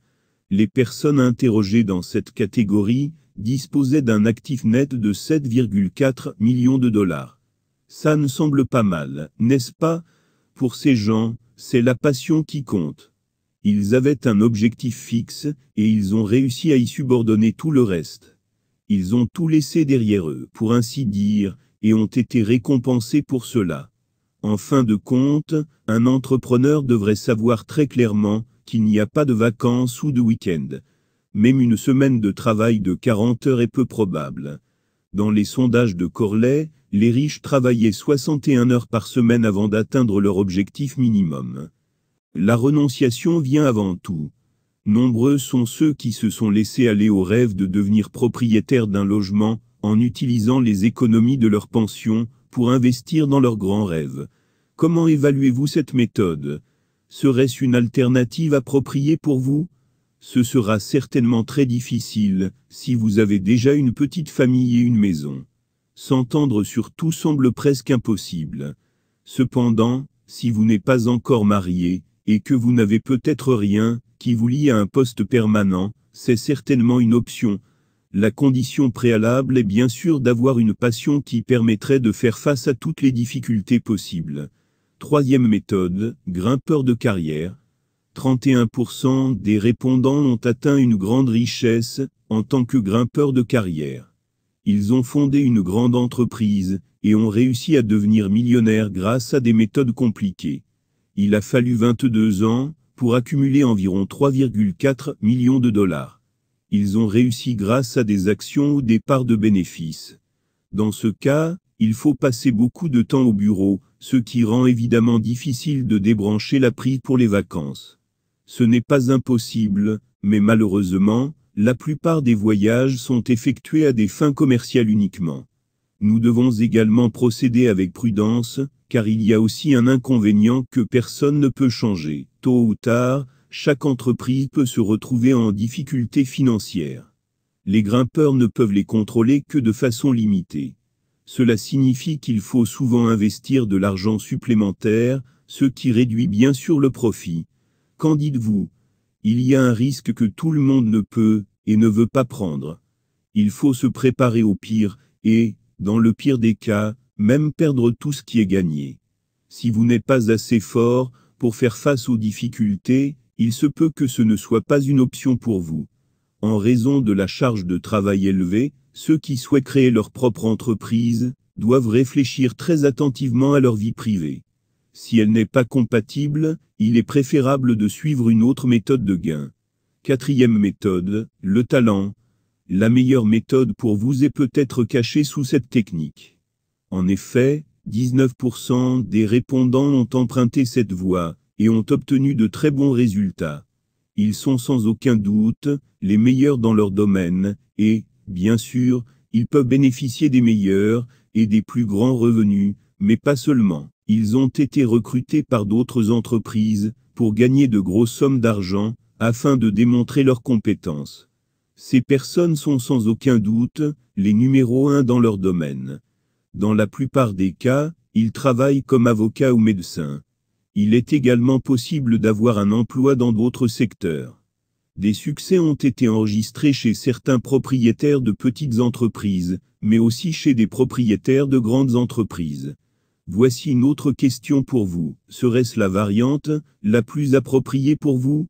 Les personnes interrogées dans cette catégorie disposaient d'un actif net de 7,4 millions de dollars. Ça ne semble pas mal, n'est-ce pas? Pour ces gens, c'est la passion qui compte. Ils avaient un objectif fixe, et ils ont réussi à y subordonner tout le reste. Ils ont tout laissé derrière eux, pour ainsi dire, et ont été récompensés pour cela. En fin de compte, un entrepreneur devrait savoir très clairement qu'il n'y a pas de vacances ou de week-end. Même une semaine de travail de 40 heures est peu probable. Dans les sondages de Corley, les riches travaillaient 61 heures par semaine avant d'atteindre leur objectif minimum. La renonciation vient avant tout. Nombreux sont ceux qui se sont laissés aller au rêve de devenir propriétaires d'un logement, en utilisant les économies de leur pension, pour investir dans leurs grands rêves. Comment évaluez-vous cette méthode? Serait-ce une alternative appropriée pour vous? Ce sera certainement très difficile, si vous avez déjà une petite famille et une maison. S'entendre sur tout semble presque impossible. Cependant, si vous n'êtes pas encore marié, et que vous n'avez peut-être rien qui vous lie à un poste permanent, c'est certainement une option. La condition préalable est bien sûr d'avoir une passion qui permettrait de faire face à toutes les difficultés possibles. Troisième méthode, grimpeur de carrière. 31% des répondants ont atteint une grande richesse en tant que grimpeurs de carrière. Ils ont fondé une grande entreprise et ont réussi à devenir millionnaires grâce à des méthodes compliquées. Il a fallu 22 ans pour accumuler environ 3,4 millions de dollars. Ils ont réussi grâce à des actions ou des parts de bénéfices. Dans ce cas, il faut passer beaucoup de temps au bureau, ce qui rend évidemment difficile de débrancher la prise pour les vacances. Ce n'est pas impossible, mais malheureusement, la plupart des voyages sont effectués à des fins commerciales uniquement. Nous devons également procéder avec prudence, car il y a aussi un inconvénient que personne ne peut changer. Tôt ou tard, chaque entreprise peut se retrouver en difficulté financière. Les grimpeurs ne peuvent les contrôler que de façon limitée. Cela signifie qu'il faut souvent investir de l'argent supplémentaire, ce qui réduit bien sûr le profit. Qu'en dites-vous? Il y a un risque que tout le monde ne peut et ne veut pas prendre. Il faut se préparer au pire et, dans le pire des cas, même perdre tout ce qui est gagné. Si vous n'êtes pas assez fort pour faire face aux difficultés, il se peut que ce ne soit pas une option pour vous. En raison de la charge de travail élevée, ceux qui souhaitent créer leur propre entreprise doivent réfléchir très attentivement à leur vie privée. Si elle n'est pas compatible, il est préférable de suivre une autre méthode de gain. Quatrième méthode, le talent. La meilleure méthode pour vous est peut-être cachée sous cette technique. En effet, 19% des répondants ont emprunté cette voie et ont obtenu de très bons résultats. Ils sont sans aucun doute les meilleurs dans leur domaine et, bien sûr, ils peuvent bénéficier des meilleurs et des plus grands revenus, mais pas seulement. Ils ont été recrutés par d'autres entreprises pour gagner de grosses sommes d'argent afin de démontrer leurs compétences. Ces personnes sont sans aucun doute les numéros 1 dans leur domaine. Dans la plupart des cas, ils travaillent comme avocats ou médecins. Il est également possible d'avoir un emploi dans d'autres secteurs. Des succès ont été enregistrés chez certains propriétaires de petites entreprises, mais aussi chez des propriétaires de grandes entreprises. Voici une autre question pour vous. Serait-ce la variante la plus appropriée pour vous?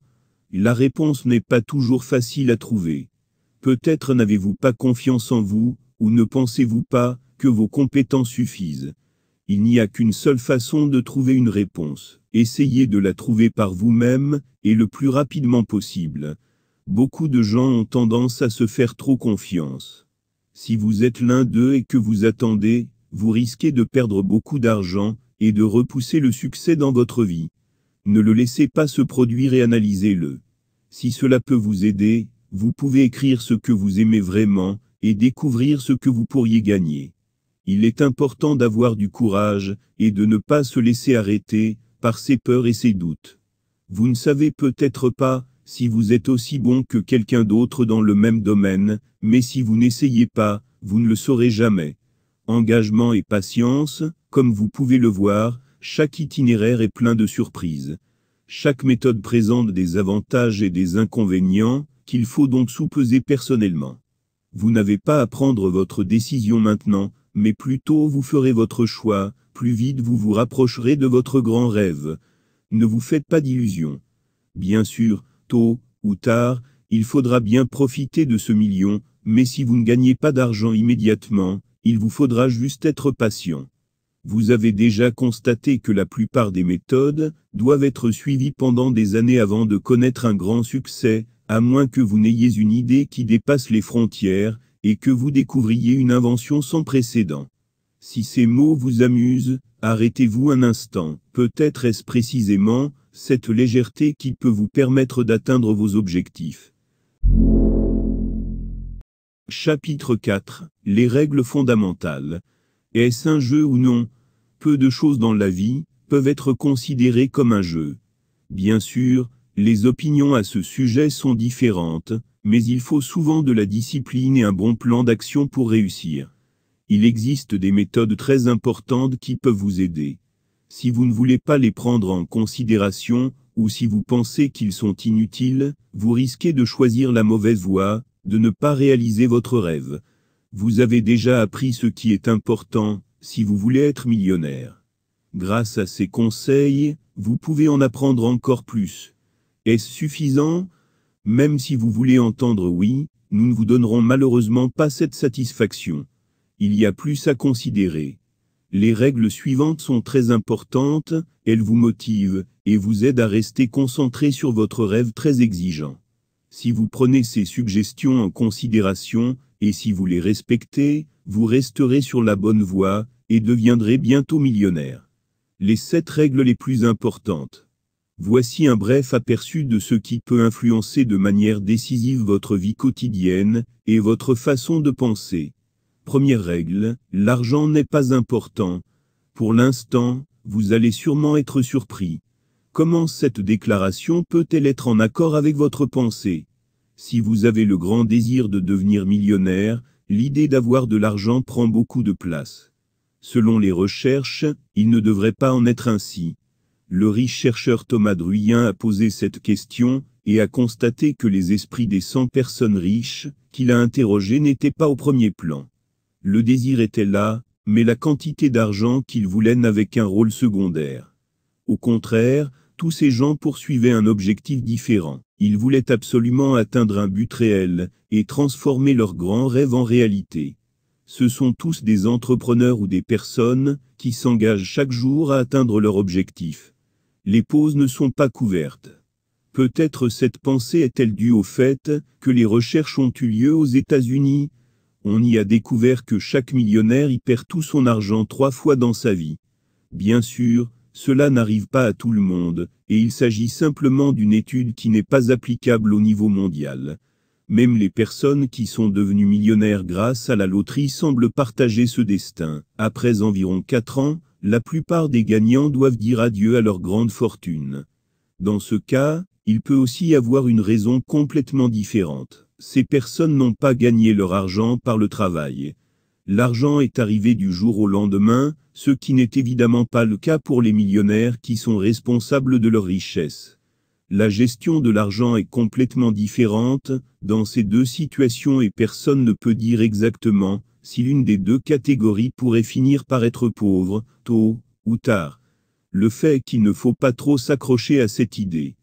La réponse n'est pas toujours facile à trouver. Peut-être n'avez-vous pas confiance en vous, ou ne pensez-vous pas que vos compétences suffisent. Il n'y a qu'une seule façon de trouver une réponse. Essayez de la trouver par vous-même, et le plus rapidement possible. Beaucoup de gens ont tendance à se faire trop confiance. Si vous êtes l'un d'eux et que vous attendez, vous risquez de perdre beaucoup d'argent, et de repousser le succès dans votre vie. Ne le laissez pas se produire et analysez-le. Si cela peut vous aider, vous pouvez écrire ce que vous aimez vraiment, et découvrir ce que vous pourriez gagner. Il est important d'avoir du courage, et de ne pas se laisser arrêter, par ses peurs et ses doutes. Vous ne savez peut-être pas, si vous êtes aussi bon que quelqu'un d'autre dans le même domaine, mais si vous n'essayez pas, vous ne le saurez jamais. Engagement et patience, comme vous pouvez le voir, chaque itinéraire est plein de surprises. Chaque méthode présente des avantages et des inconvénients, qu'il faut donc sous-peser personnellement. Vous n'avez pas à prendre votre décision maintenant, mais plus tôt vous ferez votre choix, plus vite vous vous rapprocherez de votre grand rêve. Ne vous faites pas d'illusions. Bien sûr, tôt ou tard, il faudra bien profiter de ce million, mais si vous ne gagnez pas d'argent immédiatement, il vous faudra juste être patient. Vous avez déjà constaté que la plupart des méthodes doivent être suivies pendant des années avant de connaître un grand succès, à moins que vous n'ayez une idée qui dépasse les frontières, et que vous découvriez une invention sans précédent. Si ces mots vous amusent, arrêtez-vous un instant, peut-être est-ce précisément cette légèreté qui peut vous permettre d'atteindre vos objectifs. Chapitre 4. Les règles fondamentales. Est-ce un jeu ou non? Peu de choses dans la vie peuvent être considérées comme un jeu. Bien sûr, les opinions à ce sujet sont différentes, mais il faut souvent de la discipline et un bon plan d'action pour réussir. Il existe des méthodes très importantes qui peuvent vous aider. Si vous ne voulez pas les prendre en considération, ou si vous pensez qu'ils sont inutiles, vous risquez de choisir la mauvaise voie, de ne pas réaliser votre rêve. Vous avez déjà appris ce qui est important, si vous voulez être millionnaire. Grâce à ces conseils, vous pouvez en apprendre encore plus. Est-ce suffisant? Même si vous voulez entendre oui, nous ne vous donnerons malheureusement pas cette satisfaction. Il y a plus à considérer. Les règles suivantes sont très importantes, elles vous motivent, et vous aident à rester concentré sur votre rêve très exigeant. Si vous prenez ces suggestions en considération, et si vous les respectez, vous resterez sur la bonne voie, et deviendrez bientôt millionnaire. Les 7 règles les plus importantes. Voici un bref aperçu de ce qui peut influencer de manière décisive votre vie quotidienne, et votre façon de penser. Première règle, l'argent n'est pas important. Pour l'instant, vous allez sûrement être surpris. Comment cette déclaration peut-elle être en accord avec votre pensée? Si vous avez le grand désir de devenir millionnaire, l'idée d'avoir de l'argent prend beaucoup de place. Selon les recherches, il ne devrait pas en être ainsi. Le riche chercheur Thomas Druyen a posé cette question, et a constaté que les esprits des 100 personnes riches qu'il a interrogées n'étaient pas au premier plan. Le désir était là, mais la quantité d'argent qu'ils voulaient n'avait qu'un rôle secondaire. Au contraire, tous ces gens poursuivaient un objectif différent. Ils voulaient absolument atteindre un but réel, et transformer leur grand rêve en réalité. Ce sont tous des entrepreneurs ou des personnes qui s'engagent chaque jour à atteindre leur objectif. Les pauses ne sont pas couvertes. Peut-être cette pensée est-elle due au fait que les recherches ont eu lieu aux États-Unis. On y a découvert que chaque millionnaire y perd tout son argent 3 fois dans sa vie. Bien sûr, cela n'arrive pas à tout le monde, et il s'agit simplement d'une étude qui n'est pas applicable au niveau mondial. Même les personnes qui sont devenues millionnaires grâce à la loterie semblent partager ce destin. Après environ 4 ans, la plupart des gagnants doivent dire adieu à leur grande fortune. Dans ce cas, il peut aussi y avoir une raison complètement différente. Ces personnes n'ont pas gagné leur argent par le travail. L'argent est arrivé du jour au lendemain, ce qui n'est évidemment pas le cas pour les millionnaires qui sont responsables de leur richesse. La gestion de l'argent est complètement différente dans ces deux situations et personne ne peut dire exactement si l'une des deux catégories pourrait finir par être pauvre, tôt ou tard. Le fait est qu'il ne faut pas trop s'accrocher à cette idée.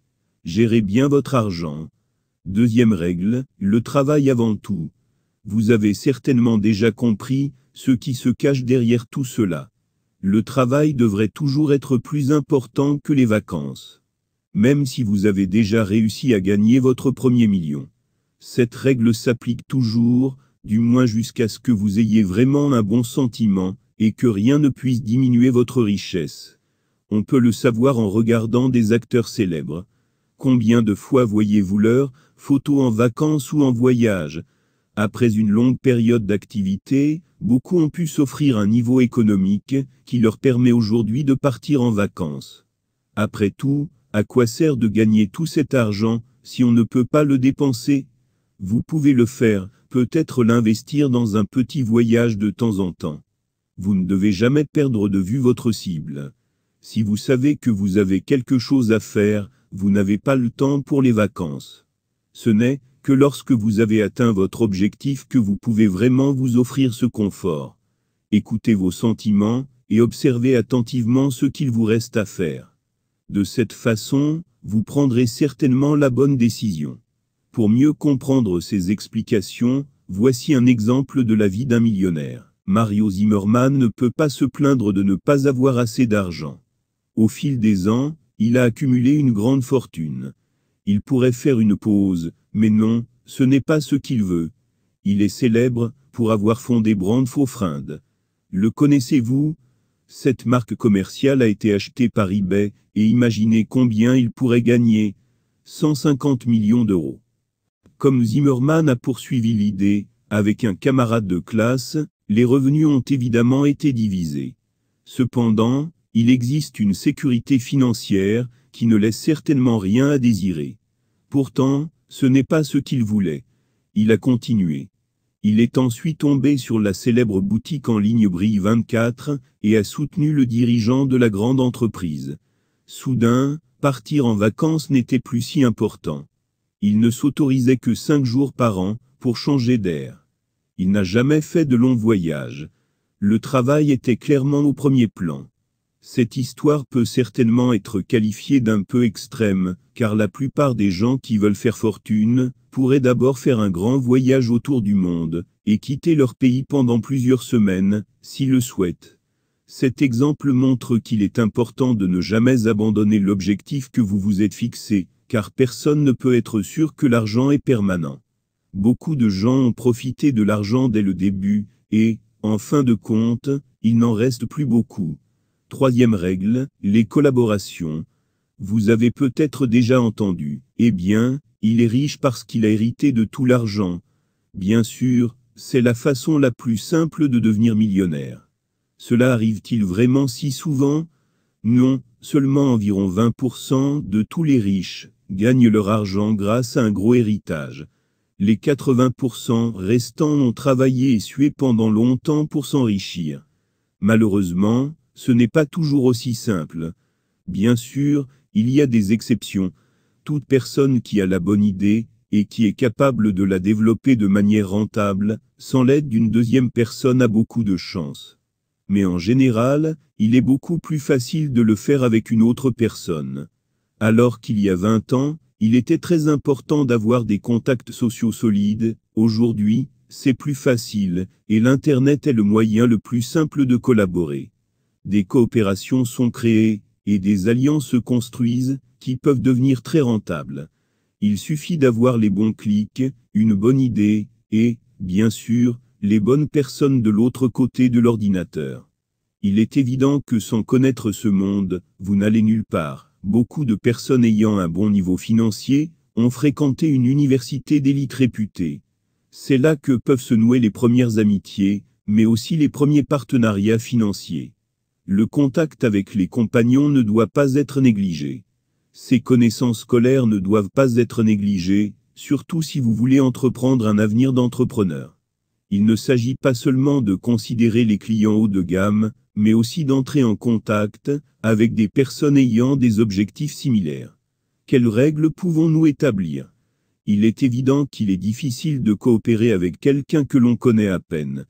Gérez bien votre argent. Deuxième règle, le travail avant tout. Vous avez certainement déjà compris ce qui se cache derrière tout cela. Le travail devrait toujours être plus important que les vacances. Même si vous avez déjà réussi à gagner votre premier million. Cette règle s'applique toujours, du moins jusqu'à ce que vous ayez vraiment un bon sentiment, et que rien ne puisse diminuer votre richesse. On peut le savoir en regardant des acteurs célèbres. Combien de fois voyez-vous leurs photos en vacances ou en voyage? Après une longue période d'activité, beaucoup ont pu s'offrir un niveau économique qui leur permet aujourd'hui de partir en vacances. Après tout, à quoi sert de gagner tout cet argent si on ne peut pas le dépenser? Vous pouvez le faire, peut-être l'investir dans un petit voyage de temps en temps. Vous ne devez jamais perdre de vue votre cible. Si vous savez que vous avez quelque chose à faire, vous n'avez pas le temps pour les vacances. Ce n'est que lorsque vous avez atteint votre objectif que vous pouvez vraiment vous offrir ce confort. Écoutez vos sentiments et observez attentivement ce qu'il vous reste à faire. De cette façon, vous prendrez certainement la bonne décision. Pour mieux comprendre ces explications, voici un exemple de la vie d'un millionnaire. Mario Zimmerman ne peut pas se plaindre de ne pas avoir assez d'argent. Au fil des ans, il a accumulé une grande fortune. Il pourrait faire une pause, mais non, ce n'est pas ce qu'il veut. Il est célèbre pour avoir fondé Brand Faux-Frindes. Le connaissez-vous? Cette marque commerciale a été achetée par eBay, et imaginez combien il pourrait gagner. 150 millions d'euros. Comme Zimmerman a poursuivi l'idée, avec un camarade de classe, les revenus ont évidemment été divisés. Cependant, il existe une sécurité financière qui ne laisse certainement rien à désirer. Pourtant, ce n'est pas ce qu'il voulait. Il a continué. Il est ensuite tombé sur la célèbre boutique en ligne Brille24 et a soutenu le dirigeant de la grande entreprise. Soudain, partir en vacances n'était plus si important. Il ne s'autorisait que 5 jours par an pour changer d'air. Il n'a jamais fait de longs voyages. Le travail était clairement au premier plan. Cette histoire peut certainement être qualifiée d'un peu extrême, car la plupart des gens qui veulent faire fortune pourraient d'abord faire un grand voyage autour du monde, et quitter leur pays pendant plusieurs semaines, s'ils le souhaitent. Cet exemple montre qu'il est important de ne jamais abandonner l'objectif que vous vous êtes fixé, car personne ne peut être sûr que l'argent est permanent. Beaucoup de gens ont profité de l'argent dès le début, et, en fin de compte, il n'en reste plus beaucoup. Troisième règle, les collaborations. Vous avez peut-être déjà entendu, eh bien, il est riche parce qu'il a hérité de tout l'argent. Bien sûr, c'est la façon la plus simple de devenir millionnaire. Cela arrive-t-il vraiment si souvent? Non, seulement environ 20% de tous les riches gagnent leur argent grâce à un gros héritage. Les 80% restants ont travaillé et sué pendant longtemps pour s'enrichir. Malheureusement, ce n'est pas toujours aussi simple. Bien sûr, il y a des exceptions. Toute personne qui a la bonne idée, et qui est capable de la développer de manière rentable, sans l'aide d'une deuxième personne a beaucoup de chance. Mais en général, il est beaucoup plus facile de le faire avec une autre personne. Alors qu'il y a 20 ans, il était très important d'avoir des contacts sociaux solides. Aujourd'hui, c'est plus facile, et l'Internet est le moyen le plus simple de collaborer. Des coopérations sont créées, et des alliances se construisent, qui peuvent devenir très rentables. Il suffit d'avoir les bons clics, une bonne idée, et, bien sûr, les bonnes personnes de l'autre côté de l'ordinateur. Il est évident que sans connaître ce monde, vous n'allez nulle part. Beaucoup de personnes ayant un bon niveau financier ont fréquenté une université d'élite réputée. C'est là que peuvent se nouer les premières amitiés, mais aussi les premiers partenariats financiers. Le contact avec les compagnons ne doit pas être négligé. Ces connaissances scolaires ne doivent pas être négligées, surtout si vous voulez entreprendre un avenir d'entrepreneur. Il ne s'agit pas seulement de considérer les clients haut de gamme, mais aussi d'entrer en contact avec des personnes ayant des objectifs similaires. Quelles règles pouvons-nous établir? Il est évident qu'il est difficile de coopérer avec quelqu'un que l'on connaît à peine.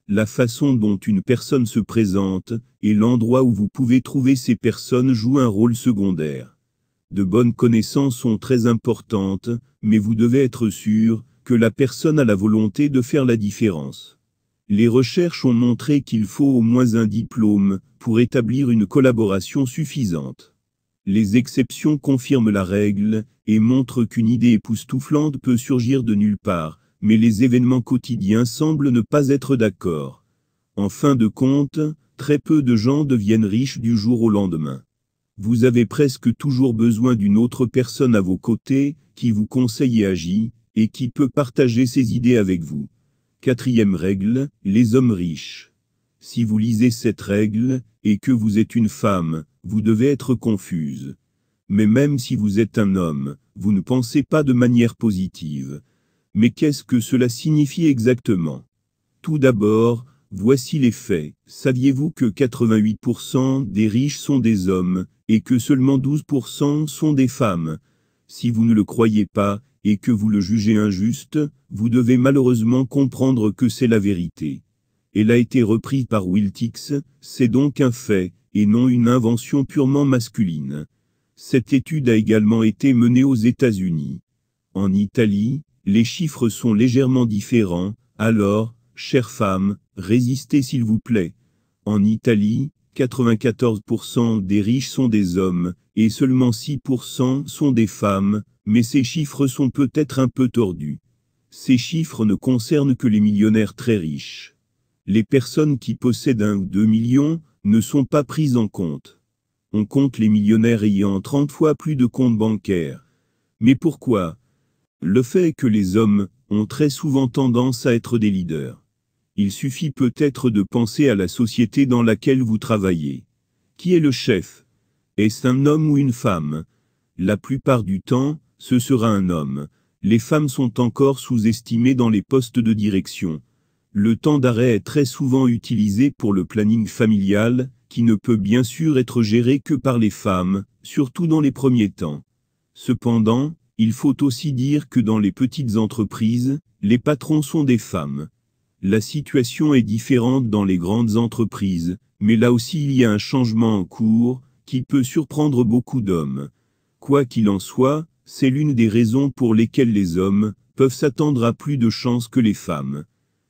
La façon dont une personne se présente et l'endroit où vous pouvez trouver ces personnes jouent un rôle secondaire. De bonnes connaissances sont très importantes, mais vous devez être sûr que la personne a la volonté de faire la différence. Les recherches ont montré qu'il faut au moins un diplôme pour établir une collaboration suffisante. Les exceptions confirment la règle et montrent qu'une idée époustouflante peut surgir de nulle part, mais les événements quotidiens semblent ne pas être d'accord. En fin de compte, très peu de gens deviennent riches du jour au lendemain. Vous avez presque toujours besoin d'une autre personne à vos côtés, qui vous conseille et agit, et qui peut partager ses idées avec vous. 4e règle, les hommes riches. Si vous lisez cette règle, et que vous êtes une femme, vous devez être confuse. Mais même si vous êtes un homme, vous ne pensez pas de manière positive. Mais qu'est-ce que cela signifie exactement? Tout d'abord, voici les faits. Saviez-vous que 88% des riches sont des hommes, et que seulement 12% sont des femmes? Si vous ne le croyez pas, et que vous le jugez injuste, vous devez malheureusement comprendre que c'est la vérité. Elle a été reprise par Wiltix, c'est donc un fait, et non une invention purement masculine. Cette étude a également été menée aux États-Unis. En Italie, les chiffres sont légèrement différents, alors, chères femmes, résistez s'il vous plaît. En Italie, 94% des riches sont des hommes, et seulement 6% sont des femmes, mais ces chiffres sont peut-être un peu tordus. Ces chiffres ne concernent que les millionnaires très riches. Les personnes qui possèdent 1 ou 2 millions ne sont pas prises en compte. On compte les millionnaires ayant 30 fois plus de comptes bancaires. Mais pourquoi? Le fait est que les hommes ont très souvent tendance à être des leaders. Il suffit peut-être de penser à la société dans laquelle vous travaillez. Qui est le chef? Est-ce un homme ou une femme? La plupart du temps, ce sera un homme. Les femmes sont encore sous-estimées dans les postes de direction. Le temps d'arrêt est très souvent utilisé pour le planning familial, qui ne peut bien sûr être géré que par les femmes, surtout dans les premiers temps. Cependant, il faut aussi dire que dans les petites entreprises, les patrons sont des femmes. La situation est différente dans les grandes entreprises, mais là aussi il y a un changement en cours, qui peut surprendre beaucoup d'hommes. Quoi qu'il en soit, c'est l'une des raisons pour lesquelles les hommes peuvent s'attendre à plus de chances que les femmes.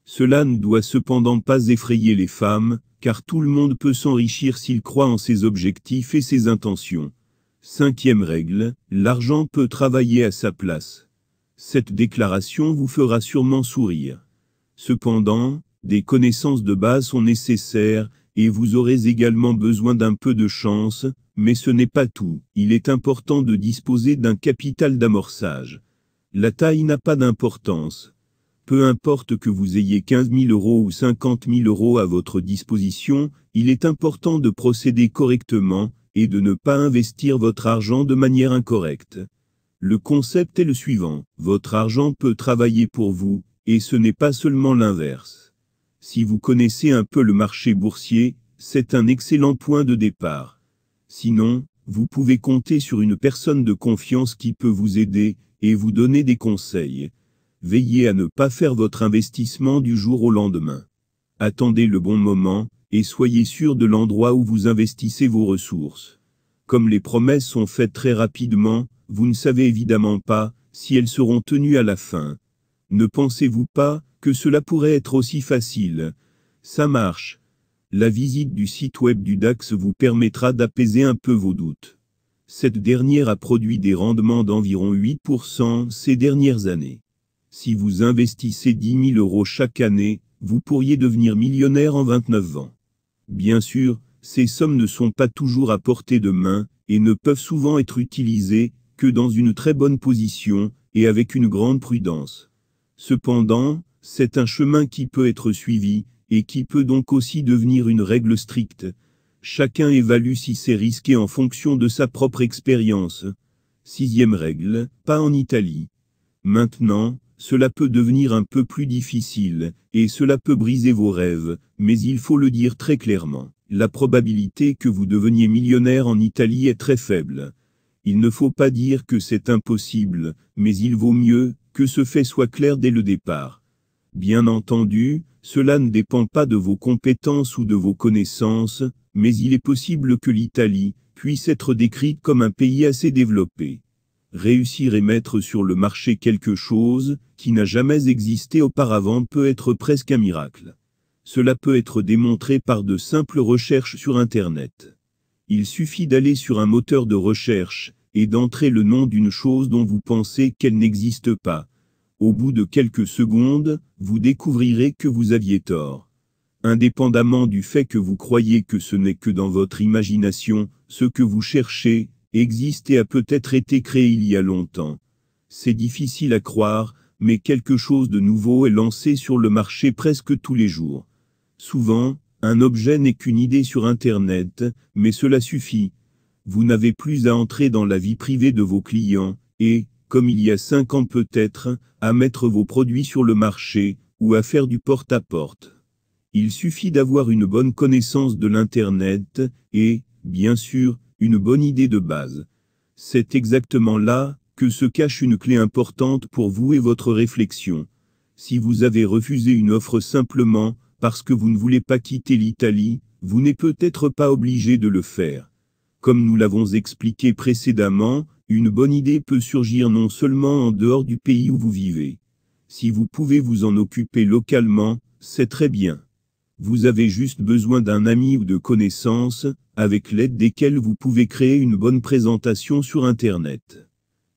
Cela ne doit cependant pas effrayer les femmes, car tout le monde peut s'enrichir s'il croit en ses objectifs et ses intentions. 5e règle, l'argent peut travailler à sa place. Cette déclaration vous fera sûrement sourire. Cependant, des connaissances de base sont nécessaires, et vous aurez également besoin d'un peu de chance, mais ce n'est pas tout. Il est important de disposer d'un capital d'amorçage. La taille n'a pas d'importance. Peu importe que vous ayez 15 000 € ou 50 000 € à votre disposition, il est important de procéder correctement, et de ne pas investir votre argent de manière incorrecte. Le concept est le suivant, votre argent peut travailler pour vous, et ce n'est pas seulement l'inverse. Si vous connaissez un peu le marché boursier, c'est un excellent point de départ. Sinon, vous pouvez compter sur une personne de confiance qui peut vous aider, et vous donner des conseils. Veillez à ne pas faire votre investissement du jour au lendemain. Attendez le bon moment, et soyez sûr de l'endroit où vous investissez vos ressources. Comme les promesses sont faites très rapidement, vous ne savez évidemment pas si elles seront tenues à la fin. Ne pensez-vous pas que cela pourrait être aussi facile? Ça marche. La visite du site web du DAX vous permettra d'apaiser un peu vos doutes. Cette dernière a produit des rendements d'environ 8% ces dernières années. Si vous investissez 10 000 € chaque année, vous pourriez devenir millionnaire en 29 ans. Bien sûr, ces sommes ne sont pas toujours à portée de main, et ne peuvent souvent être utilisées que dans une très bonne position, et avec une grande prudence. Cependant, c'est un chemin qui peut être suivi, et qui peut donc aussi devenir une règle stricte. Chacun évalue si c'est risqué en fonction de sa propre expérience. 6e règle, pas en Italie. Maintenant, cela peut devenir un peu plus difficile, et cela peut briser vos rêves, mais il faut le dire très clairement. La probabilité que vous deveniez millionnaire en Italie est très faible. Il ne faut pas dire que c'est impossible, mais il vaut mieux que ce fait soit clair dès le départ. Bien entendu, cela ne dépend pas de vos compétences ou de vos connaissances, mais il est possible que l'Italie puisse être décrite comme un pays assez développé. Réussir et mettre sur le marché quelque chose qui n'a jamais existé auparavant peut être presque un miracle. Cela peut être démontré par de simples recherches sur Internet. Il suffit d'aller sur un moteur de recherche et d'entrer le nom d'une chose dont vous pensez qu'elle n'existe pas. Au bout de quelques secondes, vous découvrirez que vous aviez tort. Indépendamment du fait que vous croyez que ce n'est que dans votre imagination, ce que vous cherchez existe et a peut-être été créé il y a longtemps. C'est difficile à croire, mais quelque chose de nouveau est lancé sur le marché presque tous les jours. Souvent, un objet n'est qu'une idée sur Internet, mais cela suffit. Vous n'avez plus à entrer dans la vie privée de vos clients, et, comme il y a 5 ans peut-être, à mettre vos produits sur le marché, ou à faire du porte-à-porte. Il suffit d'avoir une bonne connaissance de l'Internet, et, bien sûr, une bonne idée de base. C'est exactement là que se cache une clé importante pour vous et votre réflexion. Si vous avez refusé une offre simplement parce que vous ne voulez pas quitter l'Italie, vous n'êtes peut-être pas obligé de le faire. Comme nous l'avons expliqué précédemment, une bonne idée peut surgir non seulement en dehors du pays où vous vivez. Si vous pouvez vous en occuper localement, c'est très bien. Vous avez juste besoin d'un ami ou de connaissances, avec l'aide desquels vous pouvez créer une bonne présentation sur Internet.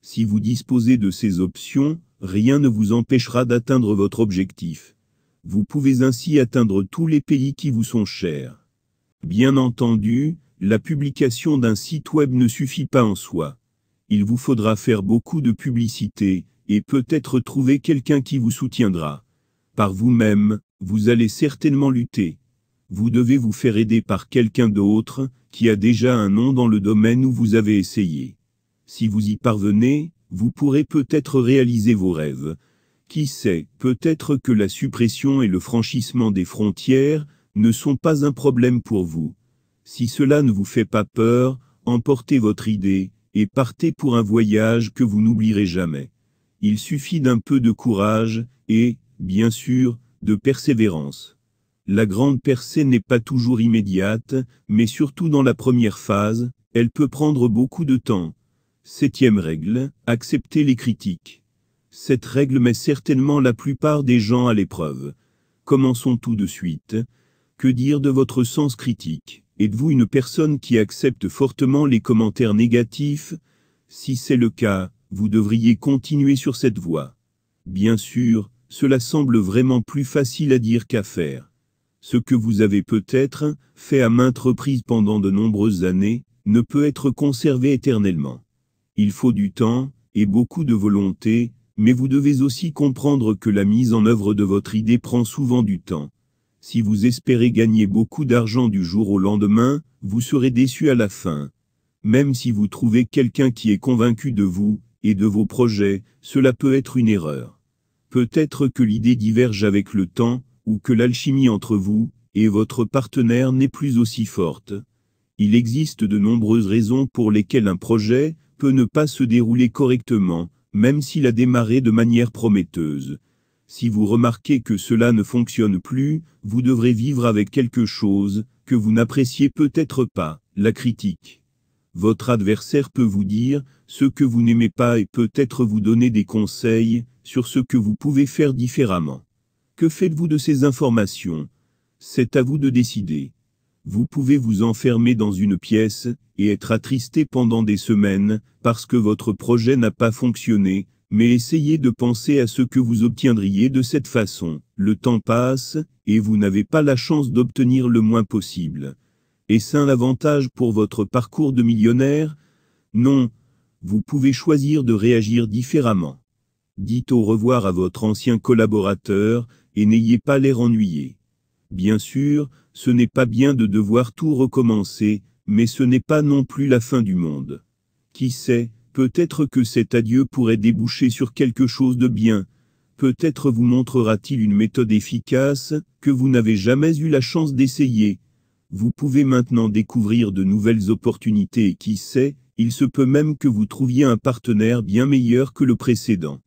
Si vous disposez de ces options, rien ne vous empêchera d'atteindre votre objectif. Vous pouvez ainsi atteindre tous les pays qui vous sont chers. Bien entendu, la publication d'un site web ne suffit pas en soi. Il vous faudra faire beaucoup de publicité, et peut-être trouver quelqu'un qui vous soutiendra. Par vous-même, vous allez certainement lutter. Vous devez vous faire aider par quelqu'un d'autre, qui a déjà un nom dans le domaine où vous avez essayé. Si vous y parvenez, vous pourrez peut-être réaliser vos rêves. Qui sait, peut-être que la suppression et le franchissement des frontières ne sont pas un problème pour vous. Si cela ne vous fait pas peur, emportez votre idée, et partez pour un voyage que vous n'oublierez jamais. Il suffit d'un peu de courage, et, bien sûr, de persévérance. La grande percée n'est pas toujours immédiate, mais surtout dans la première phase, elle peut prendre beaucoup de temps. 7e règle, acceptez les critiques. Cette règle met certainement la plupart des gens à l'épreuve. Commençons tout de suite. Que dire de votre sens critique? Êtes-vous une personne qui accepte fortement les commentaires négatifs? Si c'est le cas, vous devriez continuer sur cette voie. Bien sûr, cela semble vraiment plus facile à dire qu'à faire. Ce que vous avez peut-être fait à maintes reprises pendant de nombreuses années ne peut être conservé éternellement. Il faut du temps et beaucoup de volonté, mais vous devez aussi comprendre que la mise en œuvre de votre idée prend souvent du temps. Si vous espérez gagner beaucoup d'argent du jour au lendemain, vous serez déçu à la fin. Même si vous trouvez quelqu'un qui est convaincu de vous et de vos projets, cela peut être une erreur. Peut-être que l'idée diverge avec le temps, ou que l'alchimie entre vous et votre partenaire n'est plus aussi forte. Il existe de nombreuses raisons pour lesquelles un projet peut ne pas se dérouler correctement, même s'il a démarré de manière prometteuse. Si vous remarquez que cela ne fonctionne plus, vous devrez vivre avec quelque chose que vous n'appréciez peut-être pas, la critique. Votre adversaire peut vous dire ce que vous n'aimez pas et peut-être vous donner des conseils sur ce que vous pouvez faire différemment. Que faites-vous de ces informations? C'est à vous de décider. Vous pouvez vous enfermer dans une pièce et être attristé pendant des semaines parce que votre projet n'a pas fonctionné, mais essayez de penser à ce que vous obtiendriez de cette façon. Le temps passe, et vous n'avez pas la chance d'obtenir le moins possible. Est-ce un avantage pour votre parcours de millionnaire? Non. Vous pouvez choisir de réagir différemment. Dites au revoir à votre ancien collaborateur, et n'ayez pas l'air ennuyé. Bien sûr, ce n'est pas bien de devoir tout recommencer, mais ce n'est pas non plus la fin du monde. Qui sait, peut-être que cet adieu pourrait déboucher sur quelque chose de bien. Peut-être vous montrera-t-il une méthode efficace, que vous n'avez jamais eu la chance d'essayer. Vous pouvez maintenant découvrir de nouvelles opportunités et qui sait, il se peut même que vous trouviez un partenaire bien meilleur que le précédent.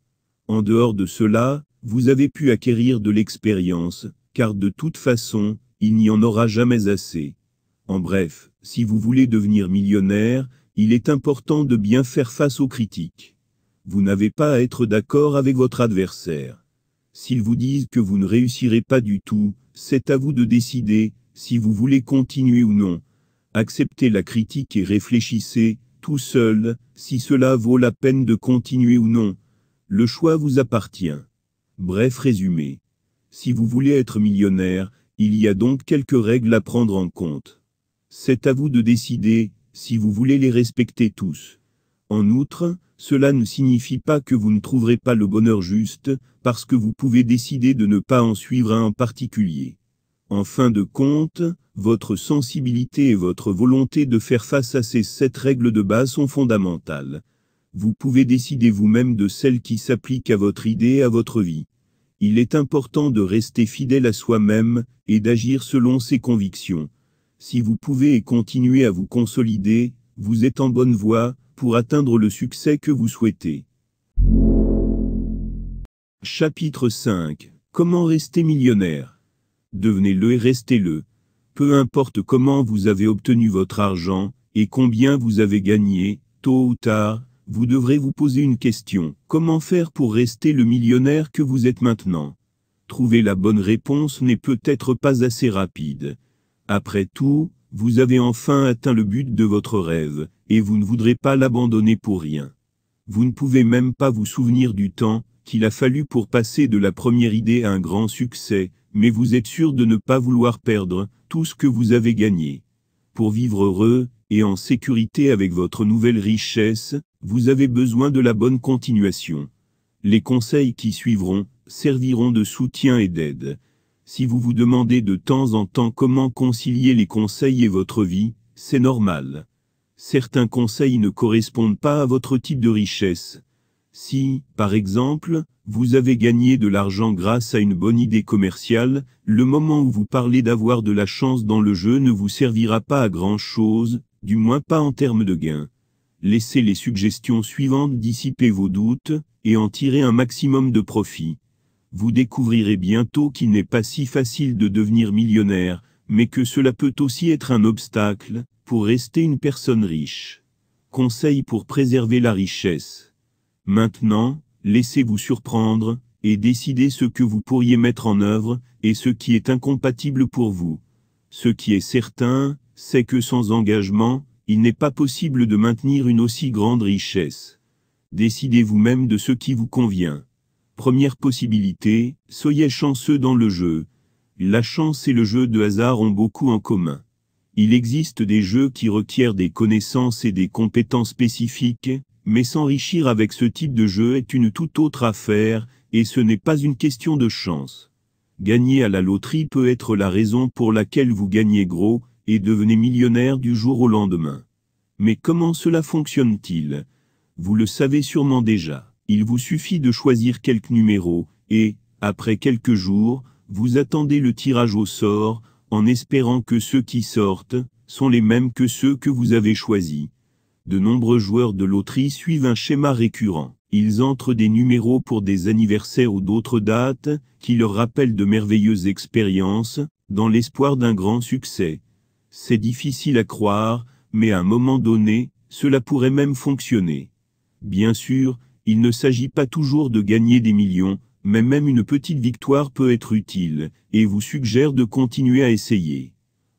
En dehors de cela, vous avez pu acquérir de l'expérience, car de toute façon, il n'y en aura jamais assez. En bref, si vous voulez devenir millionnaire, il est important de bien faire face aux critiques. Vous n'avez pas à être d'accord avec votre adversaire. S'ils vous disent que vous ne réussirez pas du tout, c'est à vous de décider si vous voulez continuer ou non. Acceptez la critique et réfléchissez, tout seul, si cela vaut la peine de continuer ou non. Le choix vous appartient. Bref résumé. Si vous voulez être millionnaire, il y a donc quelques règles à prendre en compte. C'est à vous de décider si vous voulez les respecter tous. En outre, cela ne signifie pas que vous ne trouverez pas le bonheur juste, parce que vous pouvez décider de ne pas en suivre un en particulier. En fin de compte, votre sensibilité et votre volonté de faire face à ces 7 règles de base sont fondamentales. Vous pouvez décider vous-même de celles qui s'appliquent à votre idée et à votre vie. Il est important de rester fidèle à soi-même et d'agir selon ses convictions. Si vous pouvez et continuez à vous consolider, vous êtes en bonne voie pour atteindre le succès que vous souhaitez. Chapitre 5. Comment rester millionnaire? Devenez-le et restez-le. Peu importe comment vous avez obtenu votre argent et combien vous avez gagné, tôt ou tard, vous devrez vous poser une question. Comment faire pour rester le millionnaire que vous êtes maintenant? Trouver la bonne réponse n'est peut-être pas assez rapide. Après tout, vous avez enfin atteint le but de votre rêve, et vous ne voudrez pas l'abandonner pour rien. Vous ne pouvez même pas vous souvenir du temps qu'il a fallu pour passer de la première idée à un grand succès, mais vous êtes sûr de ne pas vouloir perdre tout ce que vous avez gagné. Pour vivre heureux et en sécurité avec votre nouvelle richesse, vous avez besoin de la bonne continuation. Les conseils qui suivront serviront de soutien et d'aide. Si vous vous demandez de temps en temps comment concilier les conseils et votre vie, c'est normal. Certains conseils ne correspondent pas à votre type de richesse. Si, par exemple, vous avez gagné de l'argent grâce à une bonne idée commerciale, le moment où vous parlez d'avoir de la chance dans le jeu ne vous servira pas à grand-chose, du moins pas en termes de gains. Laissez les suggestions suivantes dissiper vos doutes, et en tirer un maximum de profit. Vous découvrirez bientôt qu'il n'est pas si facile de devenir millionnaire, mais que cela peut aussi être un obstacle pour rester une personne riche. Conseil pour préserver la richesse. Maintenant, laissez-vous surprendre, et décidez ce que vous pourriez mettre en œuvre, et ce qui est incompatible pour vous. Ce qui est certain, c'est que sans engagement, il n'est pas possible de maintenir une aussi grande richesse. Décidez vous-même de ce qui vous convient. Première possibilité, soyez chanceux dans le jeu. La chance et le jeu de hasard ont beaucoup en commun. Il existe des jeux qui requièrent des connaissances et des compétences spécifiques, mais s'enrichir avec ce type de jeu est une toute autre affaire, et ce n'est pas une question de chance. Gagner à la loterie peut être la raison pour laquelle vous gagnez gros, et devenez millionnaire du jour au lendemain. Mais comment cela fonctionne-t-il? Vous le savez sûrement déjà. Il vous suffit de choisir quelques numéros, et, après quelques jours, vous attendez le tirage au sort, en espérant que ceux qui sortent sont les mêmes que ceux que vous avez choisis. De nombreux joueurs de loterie suivent un schéma récurrent. Ils entrent des numéros pour des anniversaires ou d'autres dates, qui leur rappellent de merveilleuses expériences, dans l'espoir d'un grand succès. C'est difficile à croire, mais à un moment donné, cela pourrait même fonctionner. Bien sûr, il ne s'agit pas toujours de gagner des millions, mais même une petite victoire peut être utile, et vous suggère de continuer à essayer.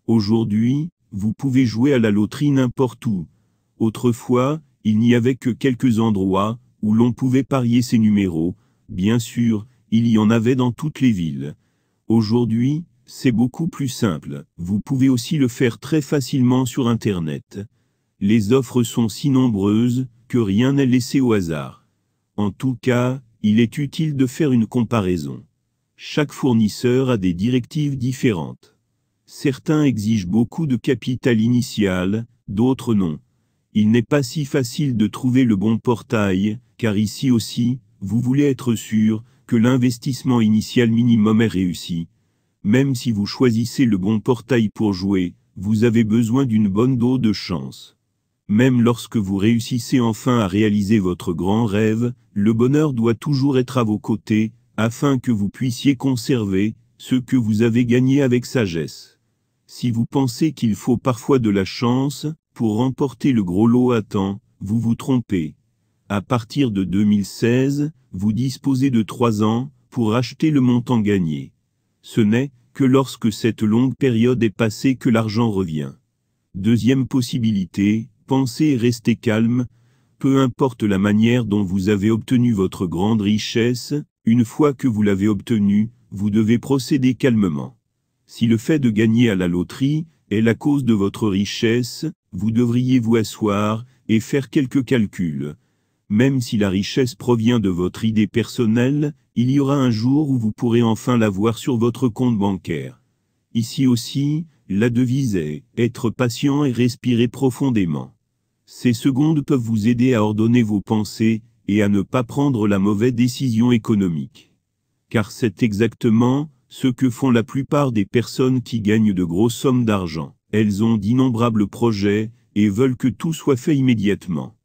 Aujourd'hui, vous pouvez jouer à la loterie n'importe où. Autrefois, il n'y avait que quelques endroits où l'on pouvait parier ces numéros. Bien sûr, il y en avait dans toutes les villes. Aujourd'hui, c'est beaucoup plus simple. Vous pouvez aussi le faire très facilement sur Internet. Les offres sont si nombreuses que rien n'est laissé au hasard. En tout cas, il est utile de faire une comparaison. Chaque fournisseur a des directives différentes. Certains exigent beaucoup de capital initial, d'autres non. Il n'est pas si facile de trouver le bon portail, car ici aussi, vous voulez être sûr que l'investissement initial minimum est réussi. Même si vous choisissez le bon portail pour jouer, vous avez besoin d'une bonne dose de chance. Même lorsque vous réussissez enfin à réaliser votre grand rêve, le bonheur doit toujours être à vos côtés, afin que vous puissiez conserver ce que vous avez gagné avec sagesse. Si vous pensez qu'il faut parfois de la chance pour remporter le gros lot à temps, vous vous trompez. À partir de 2016, vous disposez de 3 ans pour racheter le montant gagné. Ce n'est que lorsque cette longue période est passée que l'argent revient. Deuxième possibilité, pensez et restez calme. Peu importe la manière dont vous avez obtenu votre grande richesse, une fois que vous l'avez obtenue, vous devez procéder calmement. Si le fait de gagner à la loterie est la cause de votre richesse, vous devriez vous asseoir et faire quelques calculs. Même si la richesse provient de votre idée personnelle, il y aura un jour où vous pourrez enfin la voir sur votre compte bancaire. Ici aussi, la devise est « être patient et respirer profondément ». Ces secondes peuvent vous aider à ordonner vos pensées et à ne pas prendre la mauvaise décision économique. Car c'est exactement ce que font la plupart des personnes qui gagnent de grosses sommes d'argent. Elles ont d'innombrables projets et veulent que tout soit fait immédiatement.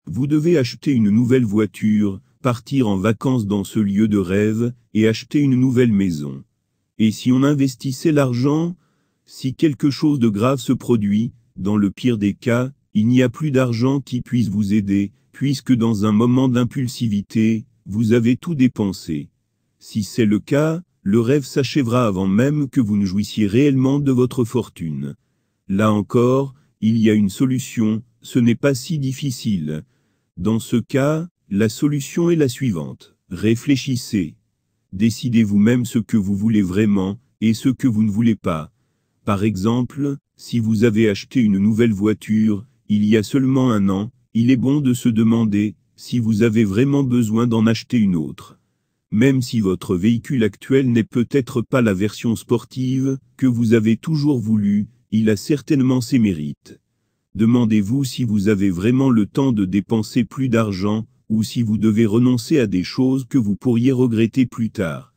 Vous devez acheter une nouvelle voiture, partir en vacances dans ce lieu de rêve et acheter une nouvelle maison. Et si on investissait l'argent, si quelque chose de grave se produit, dans le pire des cas, il n'y a plus d'argent qui puisse vous aider, puisque dans un moment d'impulsivité, vous avez tout dépensé. Si c'est le cas, le rêve s'achèvera avant même que vous ne jouissiez réellement de votre fortune. Là encore, il y a une solution, ce n'est pas si difficile. Dans ce cas, la solution est la suivante. Réfléchissez. Décidez vous-même ce que vous voulez vraiment, et ce que vous ne voulez pas. Par exemple, si vous avez acheté une nouvelle voiture, il y a seulement un an, il est bon de se demander si vous avez vraiment besoin d'en acheter une autre. Même si votre véhicule actuel n'est peut-être pas la version sportive que vous avez toujours voulu, il a certainement ses mérites. Demandez-vous si vous avez vraiment le temps de dépenser plus d'argent, ou si vous devez renoncer à des choses que vous pourriez regretter plus tard.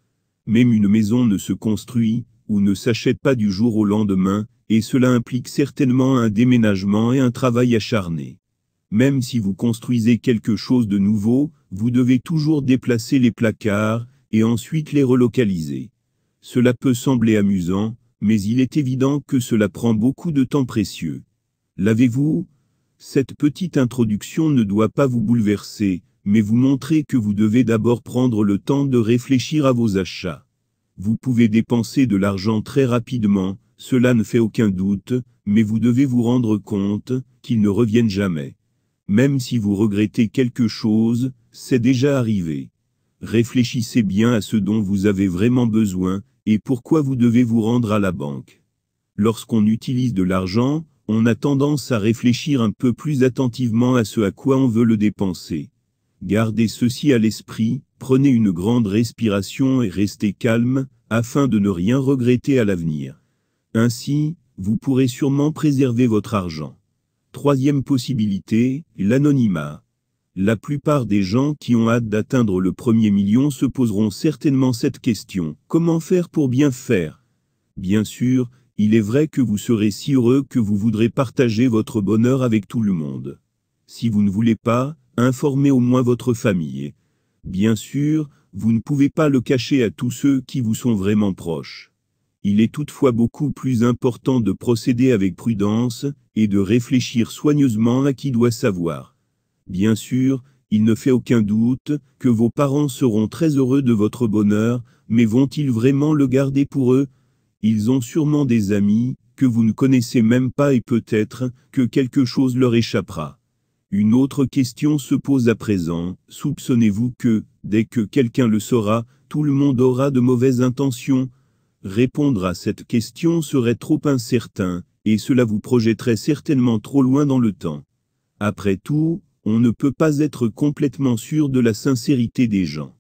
Même une maison ne se construit, ou ne s'achète pas du jour au lendemain, et cela implique certainement un déménagement et un travail acharné. Même si vous construisez quelque chose de nouveau, vous devez toujours déplacer les placards, et ensuite les relocaliser. Cela peut sembler amusant, mais il est évident que cela prend beaucoup de temps précieux. L'avez-vous? Cette petite introduction ne doit pas vous bouleverser, mais vous montrer que vous devez d'abord prendre le temps de réfléchir à vos achats. Vous pouvez dépenser de l'argent très rapidement, cela ne fait aucun doute, mais vous devez vous rendre compte qu'ils ne reviennent jamais. Même si vous regrettez quelque chose, c'est déjà arrivé. Réfléchissez bien à ce dont vous avez vraiment besoin, et pourquoi vous devez vous rendre à la banque. Lorsqu'on utilise de l'argent, on a tendance à réfléchir un peu plus attentivement à ce à quoi on veut le dépenser. Gardez ceci à l'esprit, prenez une grande respiration et restez calme, afin de ne rien regretter à l'avenir. Ainsi, vous pourrez sûrement préserver votre argent. Troisième possibilité, l'anonymat. La plupart des gens qui ont hâte d'atteindre le premier million se poseront certainement cette question. Comment faire pour bien faire? Bien sûr, il est vrai que vous serez si heureux que vous voudrez partager votre bonheur avec tout le monde. Si vous ne voulez pas, informez au moins votre famille. Bien sûr, vous ne pouvez pas le cacher à tous ceux qui vous sont vraiment proches. Il est toutefois beaucoup plus important de procéder avec prudence et de réfléchir soigneusement à qui doit savoir. Bien sûr, il ne fait aucun doute que vos parents seront très heureux de votre bonheur, mais vont-ils vraiment le garder pour eux? Ils ont sûrement des amis que vous ne connaissez même pas et peut-être que quelque chose leur échappera. Une autre question se pose à présent, soupçonnez-vous que, dès que quelqu'un le saura, tout le monde aura de mauvaises intentions? Répondre à cette question serait trop incertain, et cela vous projetterait certainement trop loin dans le temps. Après tout, on ne peut pas être complètement sûr de la sincérité des gens.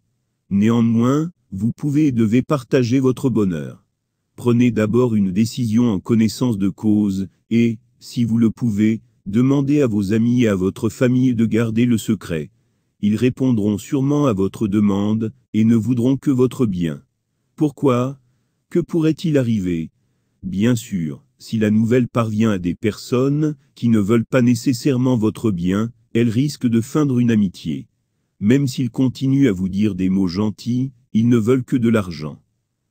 Néanmoins, vous pouvez et devez partager votre bonheur. Prenez d'abord une décision en connaissance de cause, et, si vous le pouvez, demandez à vos amis et à votre famille de garder le secret. Ils répondront sûrement à votre demande, et ne voudront que votre bien. Pourquoi? Que pourrait-il arriver? Bien sûr, si la nouvelle parvient à des personnes qui ne veulent pas nécessairement votre bien, elle risque de feindre une amitié. Même s'ils continuent à vous dire des mots gentils, ils ne veulent que de l'argent.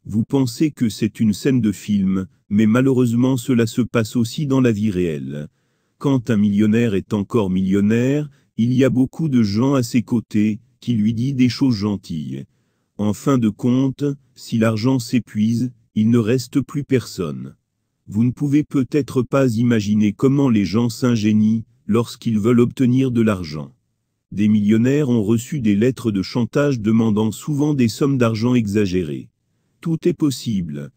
Vous pensez que c'est une scène de film, mais malheureusement cela se passe aussi dans la vie réelle. Quand un millionnaire est encore millionnaire, il y a beaucoup de gens à ses côtés qui lui disent des choses gentilles. En fin de compte, si l'argent s'épuise, il ne reste plus personne. Vous ne pouvez peut-être pas imaginer comment les gens s'ingénient lorsqu'ils veulent obtenir de l'argent. Des millionnaires ont reçu des lettres de chantage demandant souvent des sommes d'argent exagérées. Tout est possible.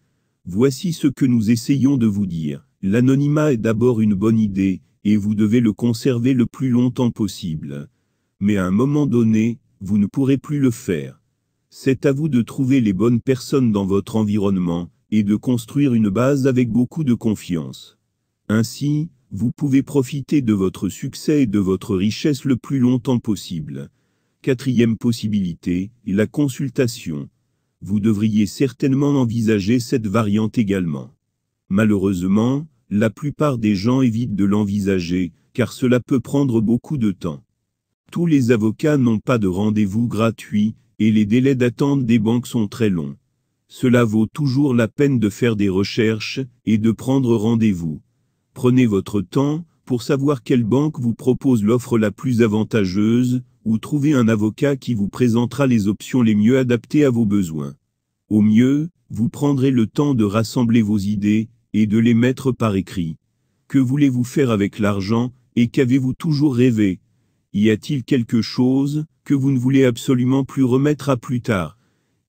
Voici ce que nous essayons de vous dire. L'anonymat est d'abord une bonne idée, et vous devez le conserver le plus longtemps possible. Mais à un moment donné, vous ne pourrez plus le faire. C'est à vous de trouver les bonnes personnes dans votre environnement, et de construire une base avec beaucoup de confiance. Ainsi, vous pouvez profiter de votre succès et de votre richesse le plus longtemps possible. Quatrième possibilité, la consultation. Vous devriez certainement envisager cette variante également. Malheureusement, la plupart des gens évitent de l'envisager, car cela peut prendre beaucoup de temps. Tous les avocats n'ont pas de rendez-vous gratuit, et les délais d'attente des banques sont très longs. Cela vaut toujours la peine de faire des recherches, et de prendre rendez-vous. Prenez votre temps, pour savoir quelle banque vous propose l'offre la plus avantageuse, ou trouvez un avocat qui vous présentera les options les mieux adaptées à vos besoins. Au mieux, vous prendrez le temps de rassembler vos idées, et de les mettre par écrit. Que voulez-vous faire avec l'argent, et qu'avez-vous toujours rêvé? Y a-t-il quelque chose que vous ne voulez absolument plus remettre à plus tard?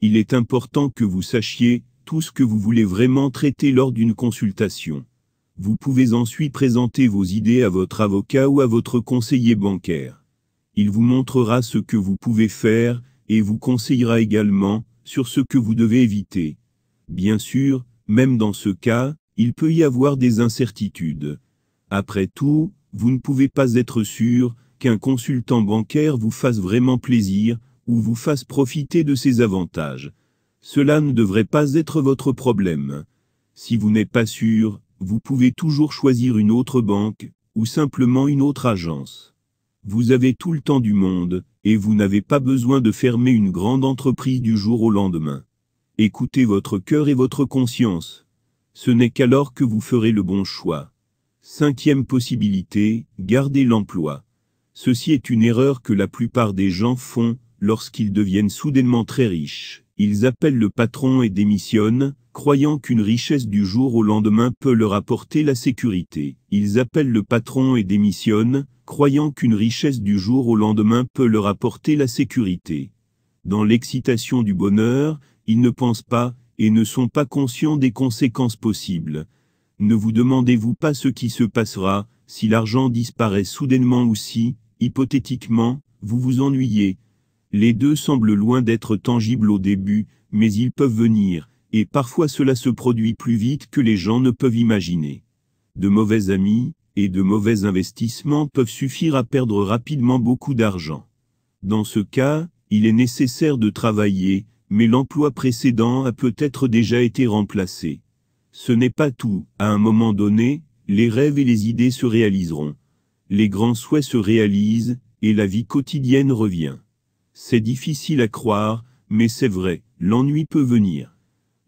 Il est important que vous sachiez tout ce que vous voulez vraiment traiter lors d'une consultation. Vous pouvez ensuite présenter vos idées à votre avocat ou à votre conseiller bancaire. Il vous montrera ce que vous pouvez faire, et vous conseillera également sur ce que vous devez éviter. Bien sûr, même dans ce cas, il peut y avoir des incertitudes. Après tout, vous ne pouvez pas être sûr qu'un consultant bancaire vous fasse vraiment plaisir, ou vous fasse profiter de ses avantages. Cela ne devrait pas être votre problème. Si vous n'êtes pas sûr, vous pouvez toujours choisir une autre banque, ou simplement une autre agence. Vous avez tout le temps du monde, et vous n'avez pas besoin de fermer une grande entreprise du jour au lendemain. Écoutez votre cœur et votre conscience. Ce n'est qu'alors que vous ferez le bon choix. Cinquième possibilité, garder l'emploi. Ceci est une erreur que la plupart des gens font lorsqu'ils deviennent soudainement très riches. Ils appellent le patron et démissionnent, croyant qu'une richesse du jour au lendemain peut leur apporter la sécurité. Ils appellent le patron et démissionnent, croyant qu'une richesse du jour au lendemain peut leur apporter la sécurité. Dans l'excitation du bonheur, ils ne pensent pas, et ne sont pas conscients des conséquences possibles. Ne vous demandez-vous pas ce qui se passera, si l'argent disparaît soudainement ou si, hypothétiquement, vous vous ennuyez? Les deux semblent loin d'être tangibles au début, mais ils peuvent venir, et parfois cela se produit plus vite que les gens ne peuvent imaginer. De mauvais amis, et de mauvais investissements peuvent suffire à perdre rapidement beaucoup d'argent. Dans ce cas, il est nécessaire de travailler, mais l'emploi précédent a peut-être déjà été remplacé. Ce n'est pas tout, à un moment donné, les rêves et les idées se réaliseront. Les grands souhaits se réalisent, et la vie quotidienne revient. C'est difficile à croire, mais c'est vrai, l'ennui peut venir.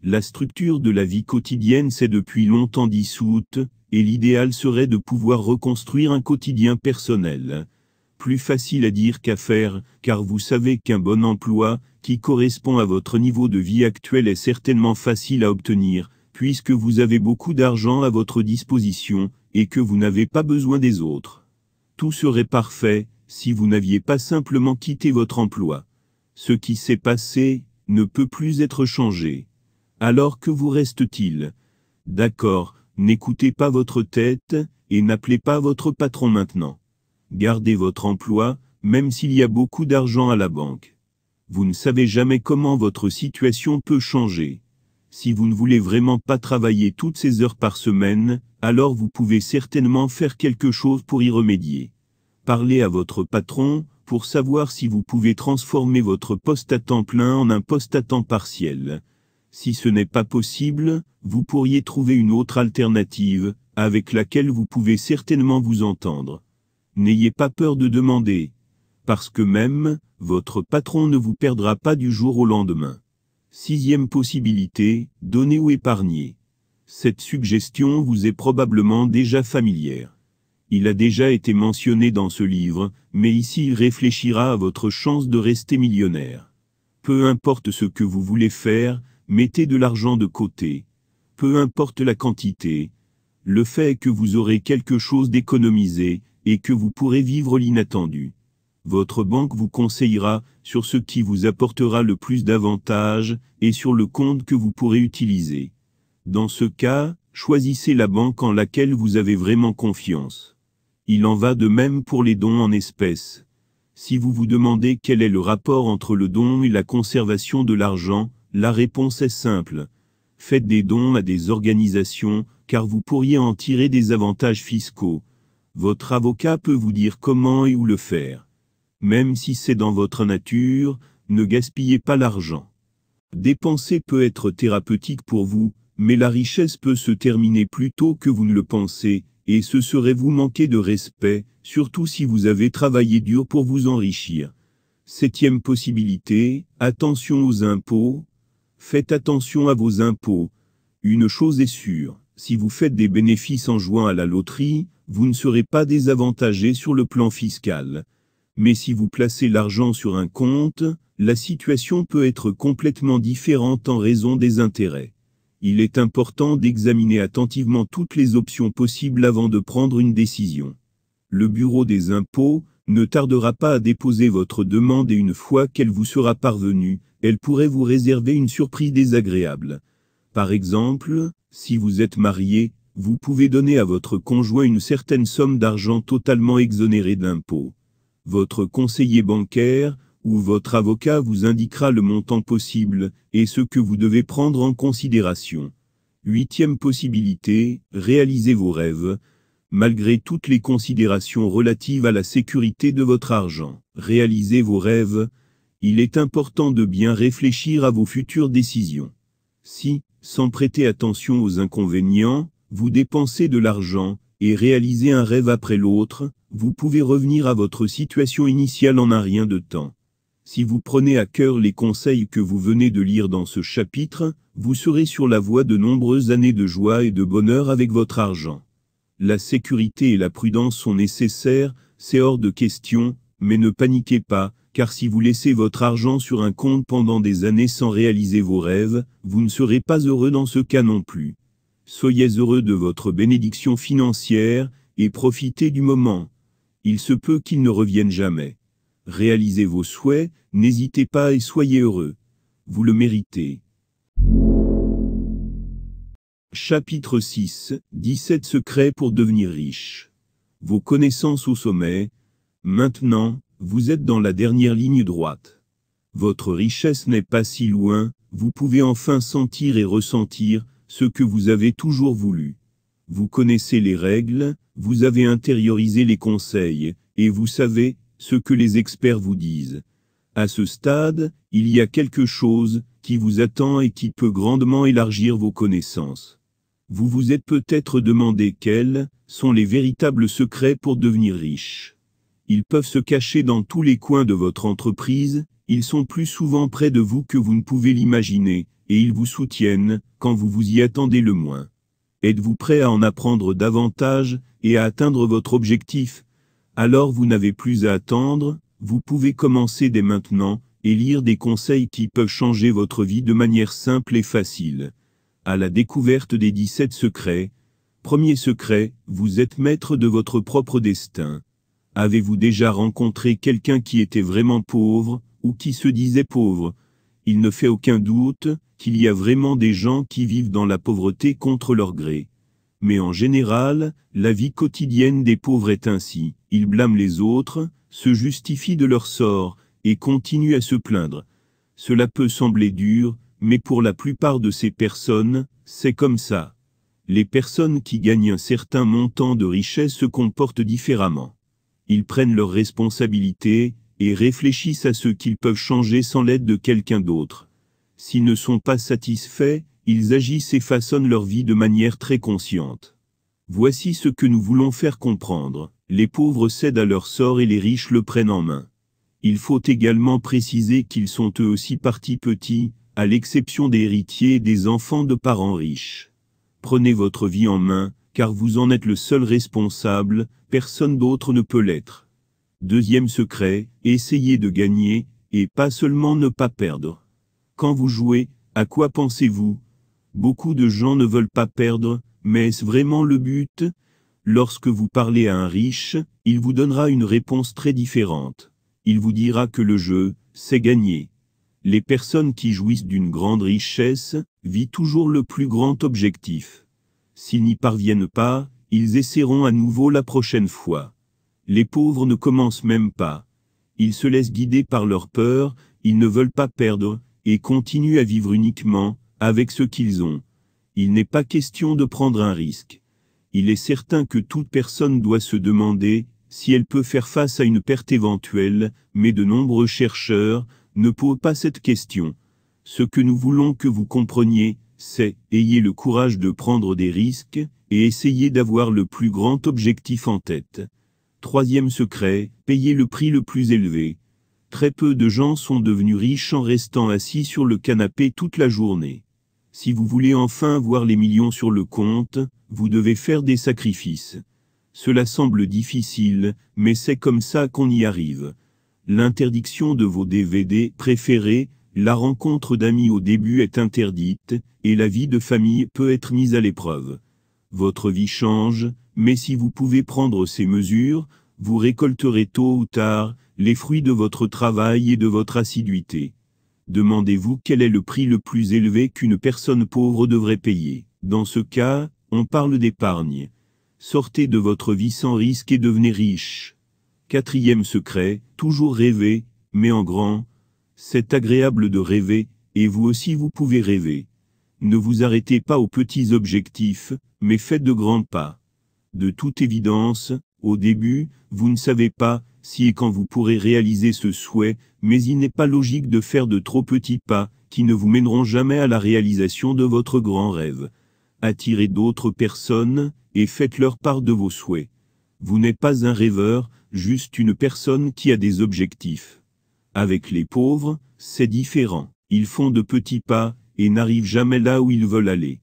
La structure de la vie quotidienne s'est depuis longtemps dissoute, et l'idéal serait de pouvoir reconstruire un quotidien personnel. Plus facile à dire qu'à faire, car vous savez qu'un bon emploi, qui correspond à votre niveau de vie actuel est certainement facile à obtenir, puisque vous avez beaucoup d'argent à votre disposition, et que vous n'avez pas besoin des autres. Tout serait parfait, si vous n'aviez pas simplement quitté votre emploi. Ce qui s'est passé ne peut plus être changé. Alors que vous reste-t-il? D'accord, n'écoutez pas votre tête, et n'appelez pas votre patron maintenant. Gardez votre emploi, même s'il y a beaucoup d'argent à la banque. Vous ne savez jamais comment votre situation peut changer. Si vous ne voulez vraiment pas travailler toutes ces heures par semaine, alors vous pouvez certainement faire quelque chose pour y remédier. Parlez à votre patron, pour savoir si vous pouvez transformer votre poste à temps plein en un poste à temps partiel. Si ce n'est pas possible, vous pourriez trouver une autre alternative, avec laquelle vous pouvez certainement vous entendre. N'ayez pas peur de demander. Parce que même, votre patron ne vous perdra pas du jour au lendemain. Sixième possibilité, donner ou épargner. Cette suggestion vous est probablement déjà familière. Il a déjà été mentionné dans ce livre, mais ici il réfléchira à votre chance de rester millionnaire. Peu importe ce que vous voulez faire, mettez de l'argent de côté. Peu importe la quantité. Le fait est que vous aurez quelque chose d'économisé, et que vous pourrez vivre l'inattendu. Votre banque vous conseillera sur ce qui vous apportera le plus d'avantages, et sur le compte que vous pourrez utiliser. Dans ce cas, choisissez la banque en laquelle vous avez vraiment confiance. Il en va de même pour les dons en espèces. Si vous vous demandez quel est le rapport entre le don et la conservation de l'argent, la réponse est simple. Faites des dons à des organisations, car vous pourriez en tirer des avantages fiscaux. Votre avocat peut vous dire comment et où le faire. Même si c'est dans votre nature, ne gaspillez pas l'argent. Dépenser peut être thérapeutique pour vous, mais la richesse peut se terminer plus tôt que vous ne le pensez, et ce serait vous manquer de respect, surtout si vous avez travaillé dur pour vous enrichir. 7e possibilité, attention aux impôts. Faites attention à vos impôts. Une chose est sûre, si vous faites des bénéfices en jouant à la loterie, vous ne serez pas désavantagé sur le plan fiscal. Mais si vous placez l'argent sur un compte, la situation peut être complètement différente en raison des intérêts. Il est important d'examiner attentivement toutes les options possibles avant de prendre une décision. Le bureau des impôts ne tardera pas à déposer votre demande et une fois qu'elle vous sera parvenue, elle pourrait vous réserver une surprise désagréable. Par exemple, si vous êtes marié, vous pouvez donner à votre conjoint une certaine somme d'argent totalement exonérée d'impôts. Votre conseiller bancaire ou votre avocat vous indiquera le montant possible et ce que vous devez prendre en considération. 8e possibilité, réalisez vos rêves. Malgré toutes les considérations relatives à la sécurité de votre argent, réalisez vos rêves. Il est important de bien réfléchir à vos futures décisions. Si, sans prêter attention aux inconvénients, vous dépensez de l'argent et réalisez un rêve après l'autre, vous pouvez revenir à votre situation initiale en un rien de temps. Si vous prenez à cœur les conseils que vous venez de lire dans ce chapitre, vous serez sur la voie de nombreuses années de joie et de bonheur avec votre argent. La sécurité et la prudence sont nécessaires, c'est hors de question, mais ne paniquez pas, car si vous laissez votre argent sur un compte pendant des années sans réaliser vos rêves, vous ne serez pas heureux dans ce cas non plus. Soyez heureux de votre bénédiction financière, et profitez du moment. Il se peut qu'il ne revienne jamais. Réalisez vos souhaits, n'hésitez pas et soyez heureux. Vous le méritez. Chapitre 6, 17 secrets pour devenir riche. Vos connaissances au sommet. Maintenant, vous êtes dans la dernière ligne droite. Votre richesse n'est pas si loin, vous pouvez enfin sentir et ressentir ce que vous avez toujours voulu. Vous connaissez les règles, vous avez intériorisé les conseils, et vous savez ce que les experts vous disent. À ce stade, il y a quelque chose qui vous attend et qui peut grandement élargir vos connaissances. Vous vous êtes peut-être demandé quels sont les véritables secrets pour devenir riche. Ils peuvent se cacher dans tous les coins de votre entreprise, ils sont plus souvent près de vous que vous ne pouvez l'imaginer, et ils vous soutiennent quand vous vous y attendez le moins. Êtes-vous prêt à en apprendre davantage et à atteindre votre objectif? Alors vous n'avez plus à attendre, vous pouvez commencer dès maintenant et lire des conseils qui peuvent changer votre vie de manière simple et facile. À la découverte des 17 secrets. Premier secret, vous êtes maître de votre propre destin. Avez-vous déjà rencontré quelqu'un qui était vraiment pauvre, ou qui se disait pauvre? Il ne fait aucun doute qu'il y a vraiment des gens qui vivent dans la pauvreté contre leur gré. Mais en général, la vie quotidienne des pauvres est ainsi. Ils blâment les autres, se justifient de leur sort, et continuent à se plaindre. Cela peut sembler dur, mais pour la plupart de ces personnes, c'est comme ça. Les personnes qui gagnent un certain montant de richesse se comportent différemment. Ils prennent leurs responsabilités, et réfléchissent à ce qu'ils peuvent changer sans l'aide de quelqu'un d'autre. S'ils ne sont pas satisfaits, ils agissent et façonnent leur vie de manière très consciente. Voici ce que nous voulons faire comprendre. Les pauvres cèdent à leur sort et les riches le prennent en main. Il faut également préciser qu'ils sont eux aussi partis petits, à l'exception des héritiers et des enfants de parents riches. Prenez votre vie en main, car vous en êtes le seul responsable, personne d'autre ne peut l'être. Deuxième secret, essayez de gagner, et pas seulement ne pas perdre. Quand vous jouez, à quoi pensez-vous? Beaucoup de gens ne veulent pas perdre, mais est-ce vraiment le but? Lorsque vous parlez à un riche, il vous donnera une réponse très différente. Il vous dira que le jeu, c'est gagner. Les personnes qui jouissent d'une grande richesse vivent toujours le plus grand objectif. S'ils n'y parviennent pas, ils essaieront à nouveau la prochaine fois. Les pauvres ne commencent même pas. Ils se laissent guider par leur peur, ils ne veulent pas perdre, et continuent à vivre uniquement avec ce qu'ils ont. Il n'est pas question de prendre un risque. Il est certain que toute personne doit se demander si elle peut faire face à une perte éventuelle, mais de nombreux chercheurs ne posent pas cette question. Ce que nous voulons que vous compreniez, c'est ayez le courage de prendre des risques et essayez d'avoir le plus grand objectif en tête. Troisième secret, payez le prix le plus élevé. Très peu de gens sont devenus riches en restant assis sur le canapé toute la journée. Si vous voulez enfin voir les millions sur le compte, vous devez faire des sacrifices. Cela semble difficile, mais c'est comme ça qu'on y arrive. L'interdiction de vos DVD préférés, la rencontre d'amis au début est interdite, et la vie de famille peut être mise à l'épreuve. Votre vie change, mais si vous pouvez prendre ces mesures, vous récolterez tôt ou tard les fruits de votre travail et de votre assiduité. Demandez-vous quel est le prix le plus élevé qu'une personne pauvre devrait payer. Dans ce cas, on parle d'épargne. Sortez de votre vie sans risque et devenez riche. Quatrième secret, toujours rêver, mais en grand. C'est agréable de rêver, et vous aussi vous pouvez rêver. Ne vous arrêtez pas aux petits objectifs, mais faites de grands pas. De toute évidence, au début, vous ne savez pas si et quand vous pourrez réaliser ce souhait, mais il n'est pas logique de faire de trop petits pas, qui ne vous mèneront jamais à la réalisation de votre grand rêve. Attirez d'autres personnes, et faites-leur part de vos souhaits. Vous n'êtes pas un rêveur, juste une personne qui a des objectifs. Avec les pauvres, c'est différent. Ils font de petits pas, et n'arrivent jamais là où ils veulent aller.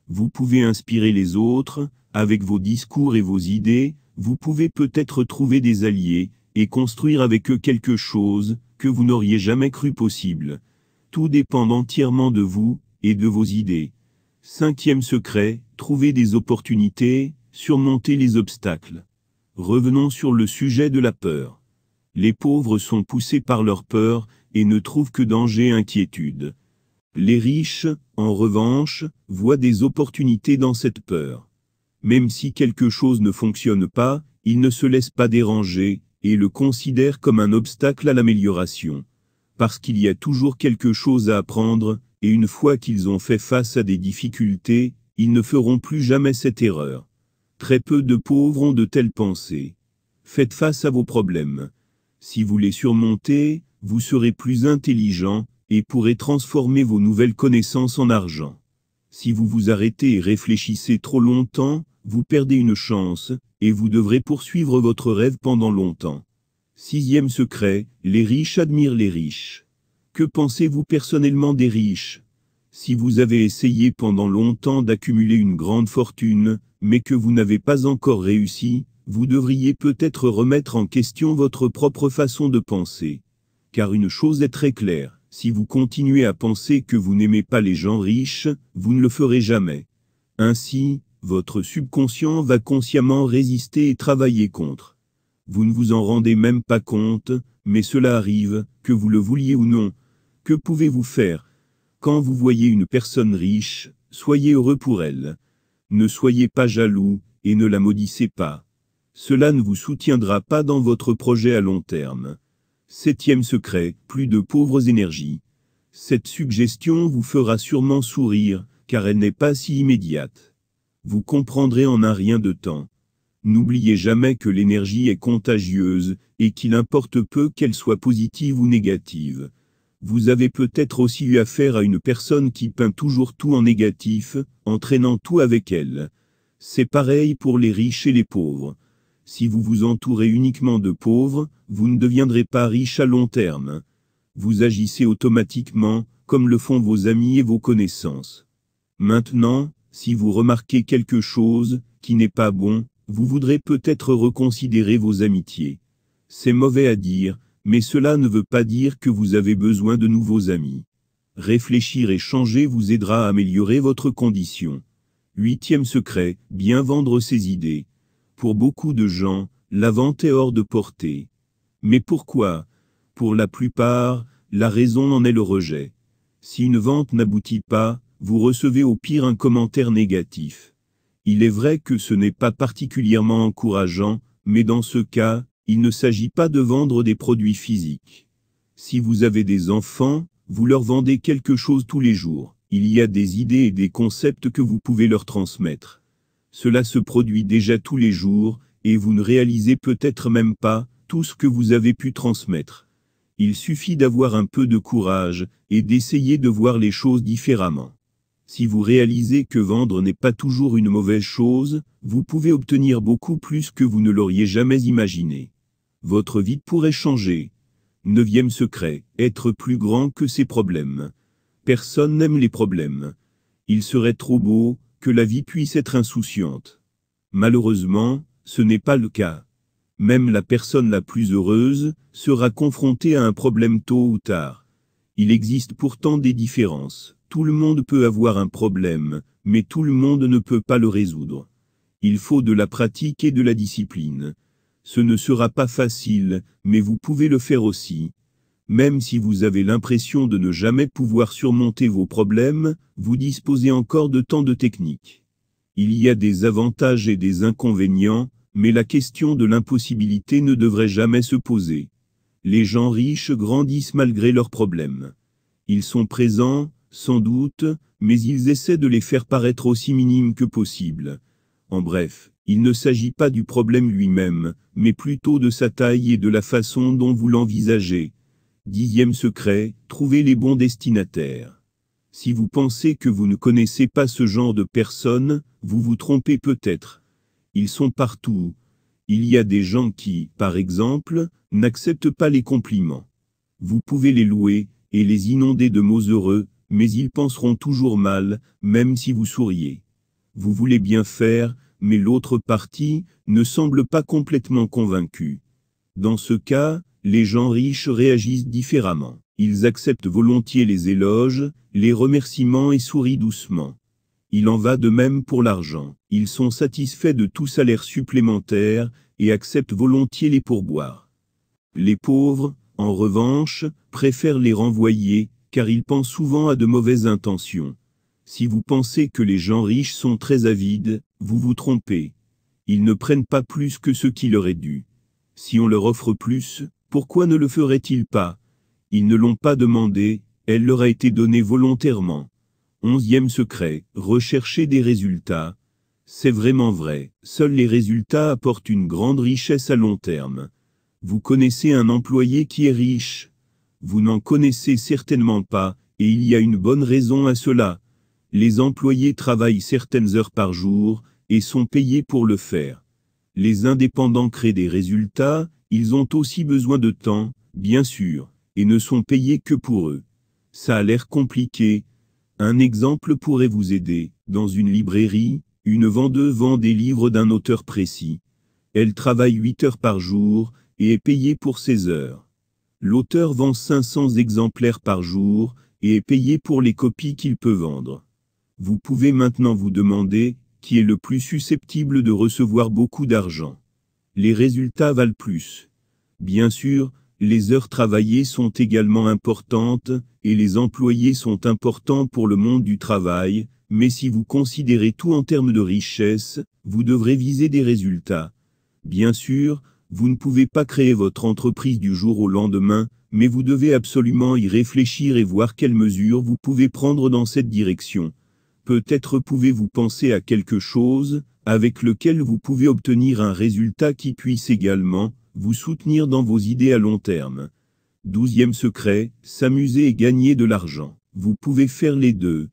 Vous pouvez inspirer les autres, avec vos discours et vos idées, vous pouvez peut-être trouver des alliés, et construire avec eux quelque chose que vous n'auriez jamais cru possible. Tout dépend entièrement de vous, et de vos idées. Cinquième secret, trouver des opportunités, surmonter les obstacles. Revenons sur le sujet de la peur. Les pauvres sont poussés par leur peur, et ne trouvent que danger et inquiétude. Les riches, en revanche, voient des opportunités dans cette peur. Même si quelque chose ne fonctionne pas, ils ne se laissent pas déranger, et le considèrent comme un obstacle à l'amélioration. Parce qu'il y a toujours quelque chose à apprendre, et une fois qu'ils ont fait face à des difficultés, ils ne feront plus jamais cette erreur. Très peu de pauvres ont de telles pensées. Faites face à vos problèmes. Si vous les surmontez, vous serez plus intelligent, et pourrez transformer vos nouvelles connaissances en argent. Si vous vous arrêtez et réfléchissez trop longtemps, vous perdez une chance, et vous devrez poursuivre votre rêve pendant longtemps. Sixième secret, les riches admirent les riches. Que pensez-vous personnellement des riches? Si vous avez essayé pendant longtemps d'accumuler une grande fortune, mais que vous n'avez pas encore réussi, vous devriez peut-être remettre en question votre propre façon de penser. Car une chose est très claire, si vous continuez à penser que vous n'aimez pas les gens riches, vous ne le ferez jamais. Ainsi, votre subconscient va consciemment résister et travailler contre. Vous ne vous en rendez même pas compte, mais cela arrive, que vous le vouliez ou non. Que pouvez-vous faire? Quand vous voyez une personne riche, soyez heureux pour elle. Ne soyez pas jaloux, et ne la maudissez pas. Cela ne vous soutiendra pas dans votre projet à long terme. Septième secret, plus de pauvres énergies. Cette suggestion vous fera sûrement sourire, car elle n'est pas si immédiate. Vous comprendrez en un rien de temps. N'oubliez jamais que l'énergie est contagieuse, et qu'il importe peu qu'elle soit positive ou négative. Vous avez peut-être aussi eu affaire à une personne qui peint toujours tout en négatif, entraînant tout avec elle. C'est pareil pour les riches et les pauvres. Si vous vous entourez uniquement de pauvres, vous ne deviendrez pas riche à long terme. Vous agissez automatiquement, comme le font vos amis et vos connaissances. Maintenant, si vous remarquez quelque chose qui n'est pas bon, vous voudrez peut-être reconsidérer vos amitiés. C'est mauvais à dire, Mais cela ne veut pas dire que vous avez besoin de nouveaux amis. Réfléchir et changer vous aidera à améliorer votre condition. 8e secret, bien vendre ses idées. Pour beaucoup de gens, la vente est hors de portée. Mais pourquoi? Pour la plupart, la raison en est le rejet. Si une vente n'aboutit pas, vous recevez au pire un commentaire négatif. Il est vrai que ce n'est pas particulièrement encourageant, mais dans ce cas, il ne s'agit pas de vendre des produits physiques. Si vous avez des enfants, vous leur vendez quelque chose tous les jours. Il y a des idées et des concepts que vous pouvez leur transmettre. Cela se produit déjà tous les jours, et vous ne réalisez peut-être même pas tout ce que vous avez pu transmettre. Il suffit d'avoir un peu de courage, et d'essayer de voir les choses différemment. Si vous réalisez que vendre n'est pas toujours une mauvaise chose, vous pouvez obtenir beaucoup plus que vous ne l'auriez jamais imaginé. Votre vie pourrait changer. 9e secret, être plus grand que ses problèmes. Personne n'aime les problèmes. Il serait trop beau que la vie puisse être insouciante. Malheureusement, ce n'est pas le cas. Même la personne la plus heureuse sera confrontée à un problème tôt ou tard. Il existe pourtant des différences. Tout le monde peut avoir un problème, mais tout le monde ne peut pas le résoudre. Il faut de la pratique et de la discipline. Ce ne sera pas facile, mais vous pouvez le faire aussi. Même si vous avez l'impression de ne jamais pouvoir surmonter vos problèmes, vous disposez encore de tant de techniques. Il y a des avantages et des inconvénients, mais la question de l'impossibilité ne devrait jamais se poser. Les gens riches grandissent malgré leurs problèmes. Ils sont présents, sans doute, mais ils essaient de les faire paraître aussi minimes que possible. En bref, il ne s'agit pas du problème lui-même, mais plutôt de sa taille et de la façon dont vous l'envisagez. 10e secret, trouvez les bons destinataires. Si vous pensez que vous ne connaissez pas ce genre de personnes, vous vous trompez peut-être. Ils sont partout. Il y a des gens qui, par exemple, n'acceptent pas les compliments. Vous pouvez les louer, et les inonder de mots heureux, mais ils penseront toujours mal, même si vous souriez. Vous voulez bien faire, mais l'autre partie ne semble pas complètement convaincue. Dans ce cas, les gens riches réagissent différemment. Ils acceptent volontiers les éloges, les remerciements et sourient doucement. Il en va de même pour l'argent. Ils sont satisfaits de tout salaire supplémentaire et acceptent volontiers les pourboires. Les pauvres, en revanche, préfèrent les renvoyer, car ils pensent souvent à de mauvaises intentions. Si vous pensez que les gens riches sont très avides, vous vous trompez. Ils ne prennent pas plus que ce qui leur est dû. Si on leur offre plus, pourquoi ne le feraient-ils pas? Ils ne l'ont pas demandé, elle leur a été donnée volontairement. 11e secret, rechercher des résultats. C'est vraiment vrai, seuls les résultats apportent une grande richesse à long terme. Vous connaissez un employé qui est riche? Vous n'en connaissez certainement pas, et il y a une bonne raison à cela. Les employés travaillent certaines heures par jour, et sont payés pour le faire. Les indépendants créent des résultats, ils ont aussi besoin de temps, bien sûr, et ne sont payés que pour eux. Ça a l'air compliqué. Un exemple pourrait vous aider. Dans une librairie, une vendeuse vend des livres d'un auteur précis. Elle travaille 8 heures par jour, et est payée pour ses heures. L'auteur vend 500 exemplaires par jour, et est payé pour les copies qu'il peut vendre. Vous pouvez maintenant vous demander, qui est le plus susceptible de recevoir beaucoup d'argent? Les résultats valent plus. Bien sûr, les heures travaillées sont également importantes, et les employés sont importants pour le monde du travail, mais si vous considérez tout en termes de richesse, vous devrez viser des résultats. Bien sûr, vous ne pouvez pas créer votre entreprise du jour au lendemain, mais vous devez absolument y réfléchir et voir quelles mesures vous pouvez prendre dans cette direction. Peut-être pouvez-vous penser à quelque chose, avec lequel vous pouvez obtenir un résultat qui puisse également vous soutenir dans vos idées à long terme. 12e secret, s'amuser et gagner de l'argent. Vous pouvez faire les deux.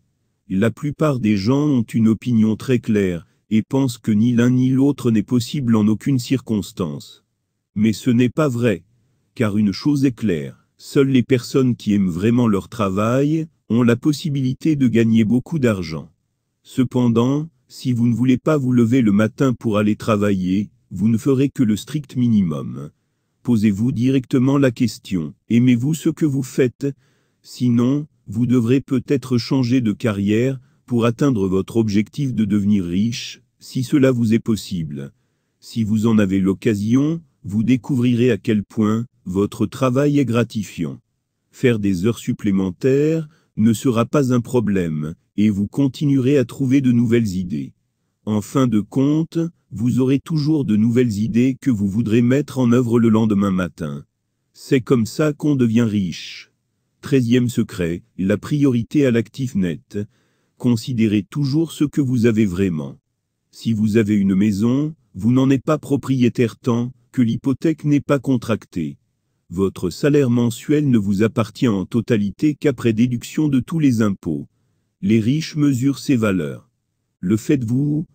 La plupart des gens ont une opinion très claire, et pensent que ni l'un ni l'autre n'est possible en aucune circonstance. Mais ce n'est pas vrai. Car une chose est claire, seules les personnes qui aiment vraiment leur travail ont la possibilité de gagner beaucoup d'argent. Cependant, si vous ne voulez pas vous lever le matin pour aller travailler, vous ne ferez que le strict minimum. Posez-vous directement la question, aimez-vous ce que vous faites? Sinon, vous devrez peut-être changer de carrière pour atteindre votre objectif de devenir riche, si cela vous est possible. Si vous en avez l'occasion, vous découvrirez à quel point votre travail est gratifiant. Faire des heures supplémentaires ne sera pas un problème, et vous continuerez à trouver de nouvelles idées. En fin de compte, vous aurez toujours de nouvelles idées que vous voudrez mettre en œuvre le lendemain matin. C'est comme ça qu'on devient riche. 13e secret, la priorité à l'actif net. Considérez toujours ce que vous avez vraiment. Si vous avez une maison, vous n'en êtes pas propriétaire tant que l'hypothèque n'est pas contractée. Votre salaire mensuel ne vous appartient en totalité qu'après déduction de tous les impôts. Les riches mesurent ces valeurs. Le faites-vous?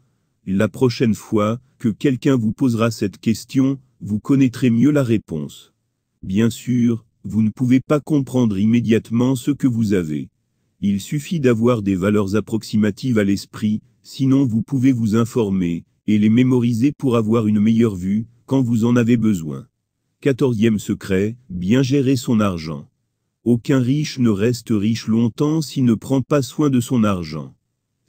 La prochaine fois que quelqu'un vous posera cette question, vous connaîtrez mieux la réponse. Bien sûr, vous ne pouvez pas comprendre immédiatement ce que vous avez. Il suffit d'avoir des valeurs approximatives à l'esprit, sinon vous pouvez vous informer et les mémoriser pour avoir une meilleure vue quand vous en avez besoin. 14e secret, bien gérer son argent. Aucun riche ne reste riche longtemps s'il ne prend pas soin de son argent.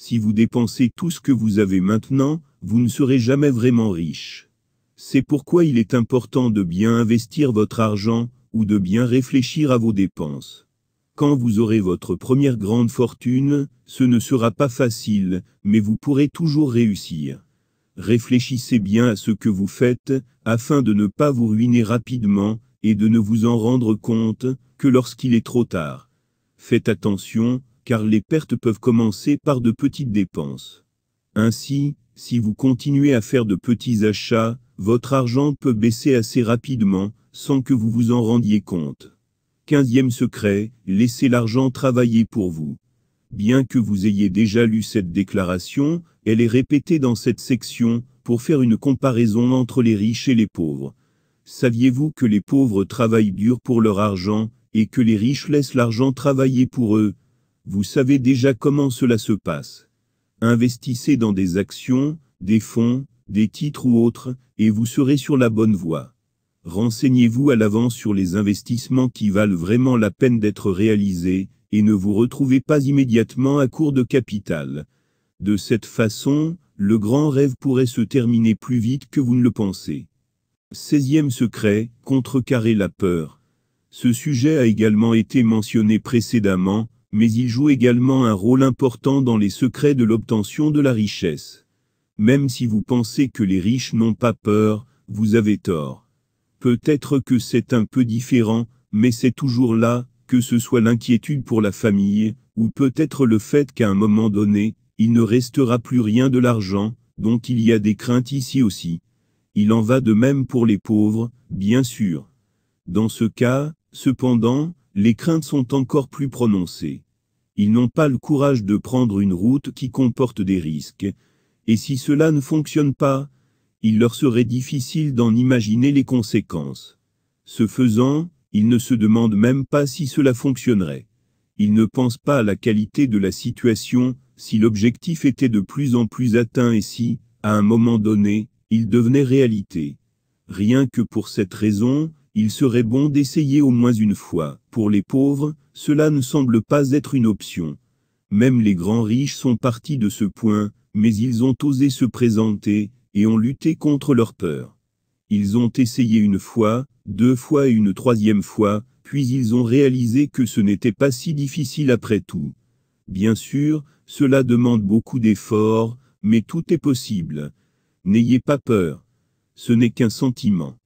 Si vous dépensez tout ce que vous avez maintenant, vous ne serez jamais vraiment riche. C'est pourquoi il est important de bien investir votre argent ou de bien réfléchir à vos dépenses. Quand vous aurez votre première grande fortune, ce ne sera pas facile, mais vous pourrez toujours réussir. Réfléchissez bien à ce que vous faites, afin de ne pas vous ruiner rapidement, et de ne vous en rendre compte que lorsqu'il est trop tard. Faites attention, car les pertes peuvent commencer par de petites dépenses. Ainsi, si vous continuez à faire de petits achats, votre argent peut baisser assez rapidement, sans que vous vous en rendiez compte. 15e secret, laissez l'argent travailler pour vous. Bien que vous ayez déjà lu cette déclaration, elle est répétée dans cette section, pour faire une comparaison entre les riches et les pauvres. Saviez-vous que les pauvres travaillent dur pour leur argent, et que les riches laissent l'argent travailler pour eux? Vous savez déjà comment cela se passe. Investissez dans des actions, des fonds, des titres ou autres, et vous serez sur la bonne voie. Renseignez-vous à l'avance sur les investissements qui valent vraiment la peine d'être réalisés, et ne vous retrouvez pas immédiatement à court de capital. De cette façon, le grand rêve pourrait se terminer plus vite que vous ne le pensez. 16e secret, contrecarrer la peur. Ce sujet a également été mentionné précédemment, mais il joue également un rôle important dans les secrets de l'obtention de la richesse. Même si vous pensez que les riches n'ont pas peur, vous avez tort. Peut-être que c'est un peu différent, mais c'est toujours là, que ce soit l'inquiétude pour la famille, ou peut-être le fait qu'à un moment donné, il ne restera plus rien de l'argent, dont il y a des craintes ici aussi. Il en va de même pour les pauvres, bien sûr. Dans ce cas, cependant, les craintes sont encore plus prononcées. Ils n'ont pas le courage de prendre une route qui comporte des risques. Et si cela ne fonctionne pas, il leur serait difficile d'en imaginer les conséquences. Ce faisant, ils ne se demandent même pas si cela fonctionnerait. Ils ne pensent pas à la qualité de la situation, si l'objectif était de plus en plus atteint et si, à un moment donné, il devenait réalité. Rien que pour cette raison, il serait bon d'essayer au moins une fois. Pour les pauvres, cela ne semble pas être une option. Même les grands riches sont partis de ce point, mais ils ont osé se présenter, et ont lutté contre leur peur. Ils ont essayé une fois, 2 fois et une 3e fois, puis ils ont réalisé que ce n'était pas si difficile après tout. Bien sûr, cela demande beaucoup d'efforts, mais tout est possible. N'ayez pas peur. Ce n'est qu'un sentiment.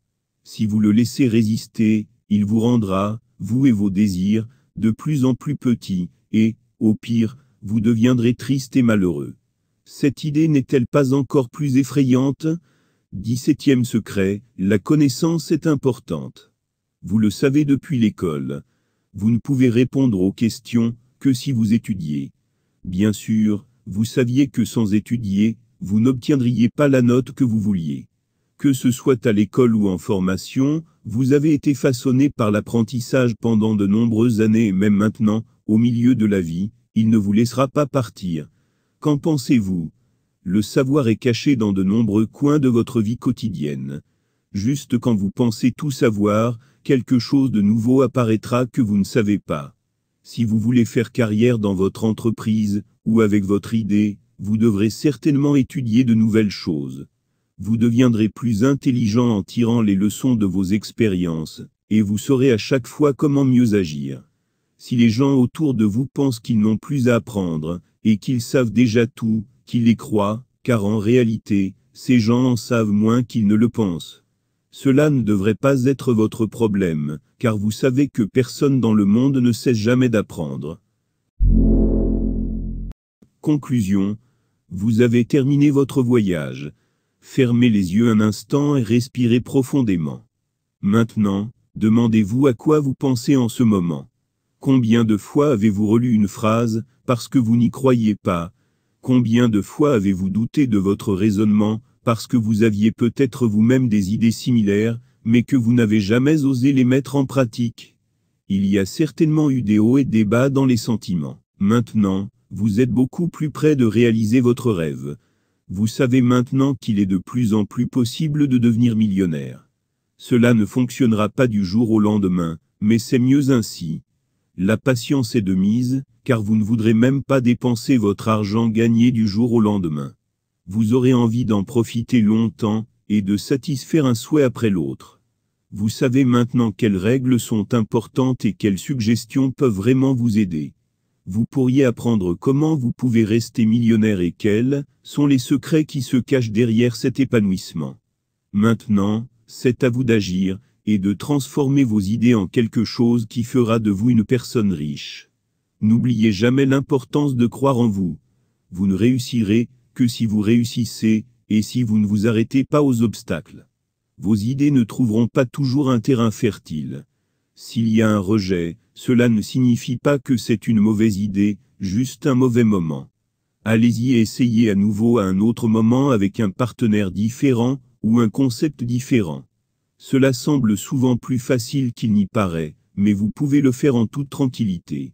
Si vous le laissez résister, il vous rendra, vous et vos désirs, de plus en plus petits, et, au pire, vous deviendrez triste et malheureux. Cette idée n'est-elle pas encore plus effrayante? 17e secret, la connaissance est importante. Vous le savez depuis l'école. Vous ne pouvez répondre aux questions que si vous étudiez. Bien sûr, vous saviez que sans étudier, vous n'obtiendriez pas la note que vous vouliez. Que ce soit à l'école ou en formation, vous avez été façonné par l'apprentissage pendant de nombreuses années et même maintenant, au milieu de la vie, il ne vous laissera pas partir. Qu'en pensez-vous? Le savoir est caché dans de nombreux coins de votre vie quotidienne. Juste quand vous pensez tout savoir, quelque chose de nouveau apparaîtra que vous ne savez pas. Si vous voulez faire carrière dans votre entreprise, ou avec votre idée, vous devrez certainement étudier de nouvelles choses. Vous deviendrez plus intelligent en tirant les leçons de vos expériences, et vous saurez à chaque fois comment mieux agir. Si les gens autour de vous pensent qu'ils n'ont plus à apprendre, et qu'ils savent déjà tout, qu'ils les croient, car en réalité, ces gens en savent moins qu'ils ne le pensent. Cela ne devrait pas être votre problème, car vous savez que personne dans le monde ne cesse jamais d'apprendre. Conclusion. Vous avez terminé votre voyage. Fermez les yeux un instant et respirez profondément. Maintenant, demandez-vous à quoi vous pensez en ce moment. Combien de fois avez-vous relu une phrase, parce que vous n'y croyiez pas? Combien de fois avez-vous douté de votre raisonnement, parce que vous aviez peut-être vous-même des idées similaires, mais que vous n'avez jamais osé les mettre en pratique? Il y a certainement eu des hauts et des bas dans les sentiments. Maintenant, vous êtes beaucoup plus près de réaliser votre rêve. Vous savez maintenant qu'il est de plus en plus possible de devenir millionnaire. Cela ne fonctionnera pas du jour au lendemain, mais c'est mieux ainsi. La patience est de mise, car vous ne voudrez même pas dépenser votre argent gagné du jour au lendemain. Vous aurez envie d'en profiter longtemps, et de satisfaire un souhait après l'autre. Vous savez maintenant quelles règles sont importantes et quelles suggestions peuvent vraiment vous aider. Vous pourriez apprendre comment vous pouvez rester millionnaire et quels sont les secrets qui se cachent derrière cet épanouissement. Maintenant, c'est à vous d'agir, et de transformer vos idées en quelque chose qui fera de vous une personne riche. N'oubliez jamais l'importance de croire en vous. Vous ne réussirez que si vous réussissez, et si vous ne vous arrêtez pas aux obstacles. Vos idées ne trouveront pas toujours un terrain fertile. S'il y a un rejet, cela ne signifie pas que c'est une mauvaise idée, juste un mauvais moment. Allez-y et essayez à nouveau à un autre moment avec un partenaire différent, ou un concept différent. Cela semble souvent plus facile qu'il n'y paraît, mais vous pouvez le faire en toute tranquillité.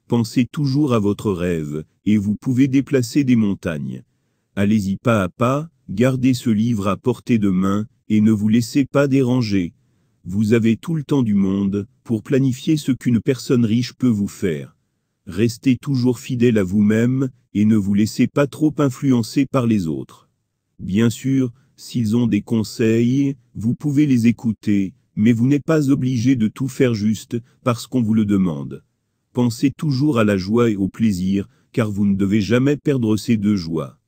Pensez toujours à votre rêve, et vous pouvez déplacer des montagnes. Allez-y pas à pas, gardez ce livre à portée de main, et ne vous laissez pas déranger. Vous avez tout le temps du monde, pour planifier ce qu'une personne riche peut vous faire. Restez toujours fidèle à vous-même, et ne vous laissez pas trop influencer par les autres. Bien sûr, s'ils ont des conseils, vous pouvez les écouter, mais vous n'êtes pas obligé de tout faire juste, parce qu'on vous le demande. Pensez toujours à la joie et au plaisir, car vous ne devez jamais perdre ces deux joies.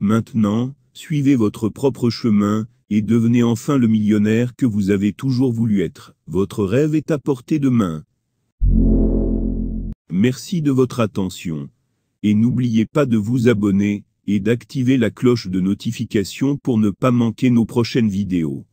Maintenant, suivez votre propre chemin, et devenez enfin le millionnaire que vous avez toujours voulu être. Votre rêve est à portée de main. Merci de votre attention. Et n'oubliez pas de vous abonner, et d'activer la cloche de notification pour ne pas manquer nos prochaines vidéos.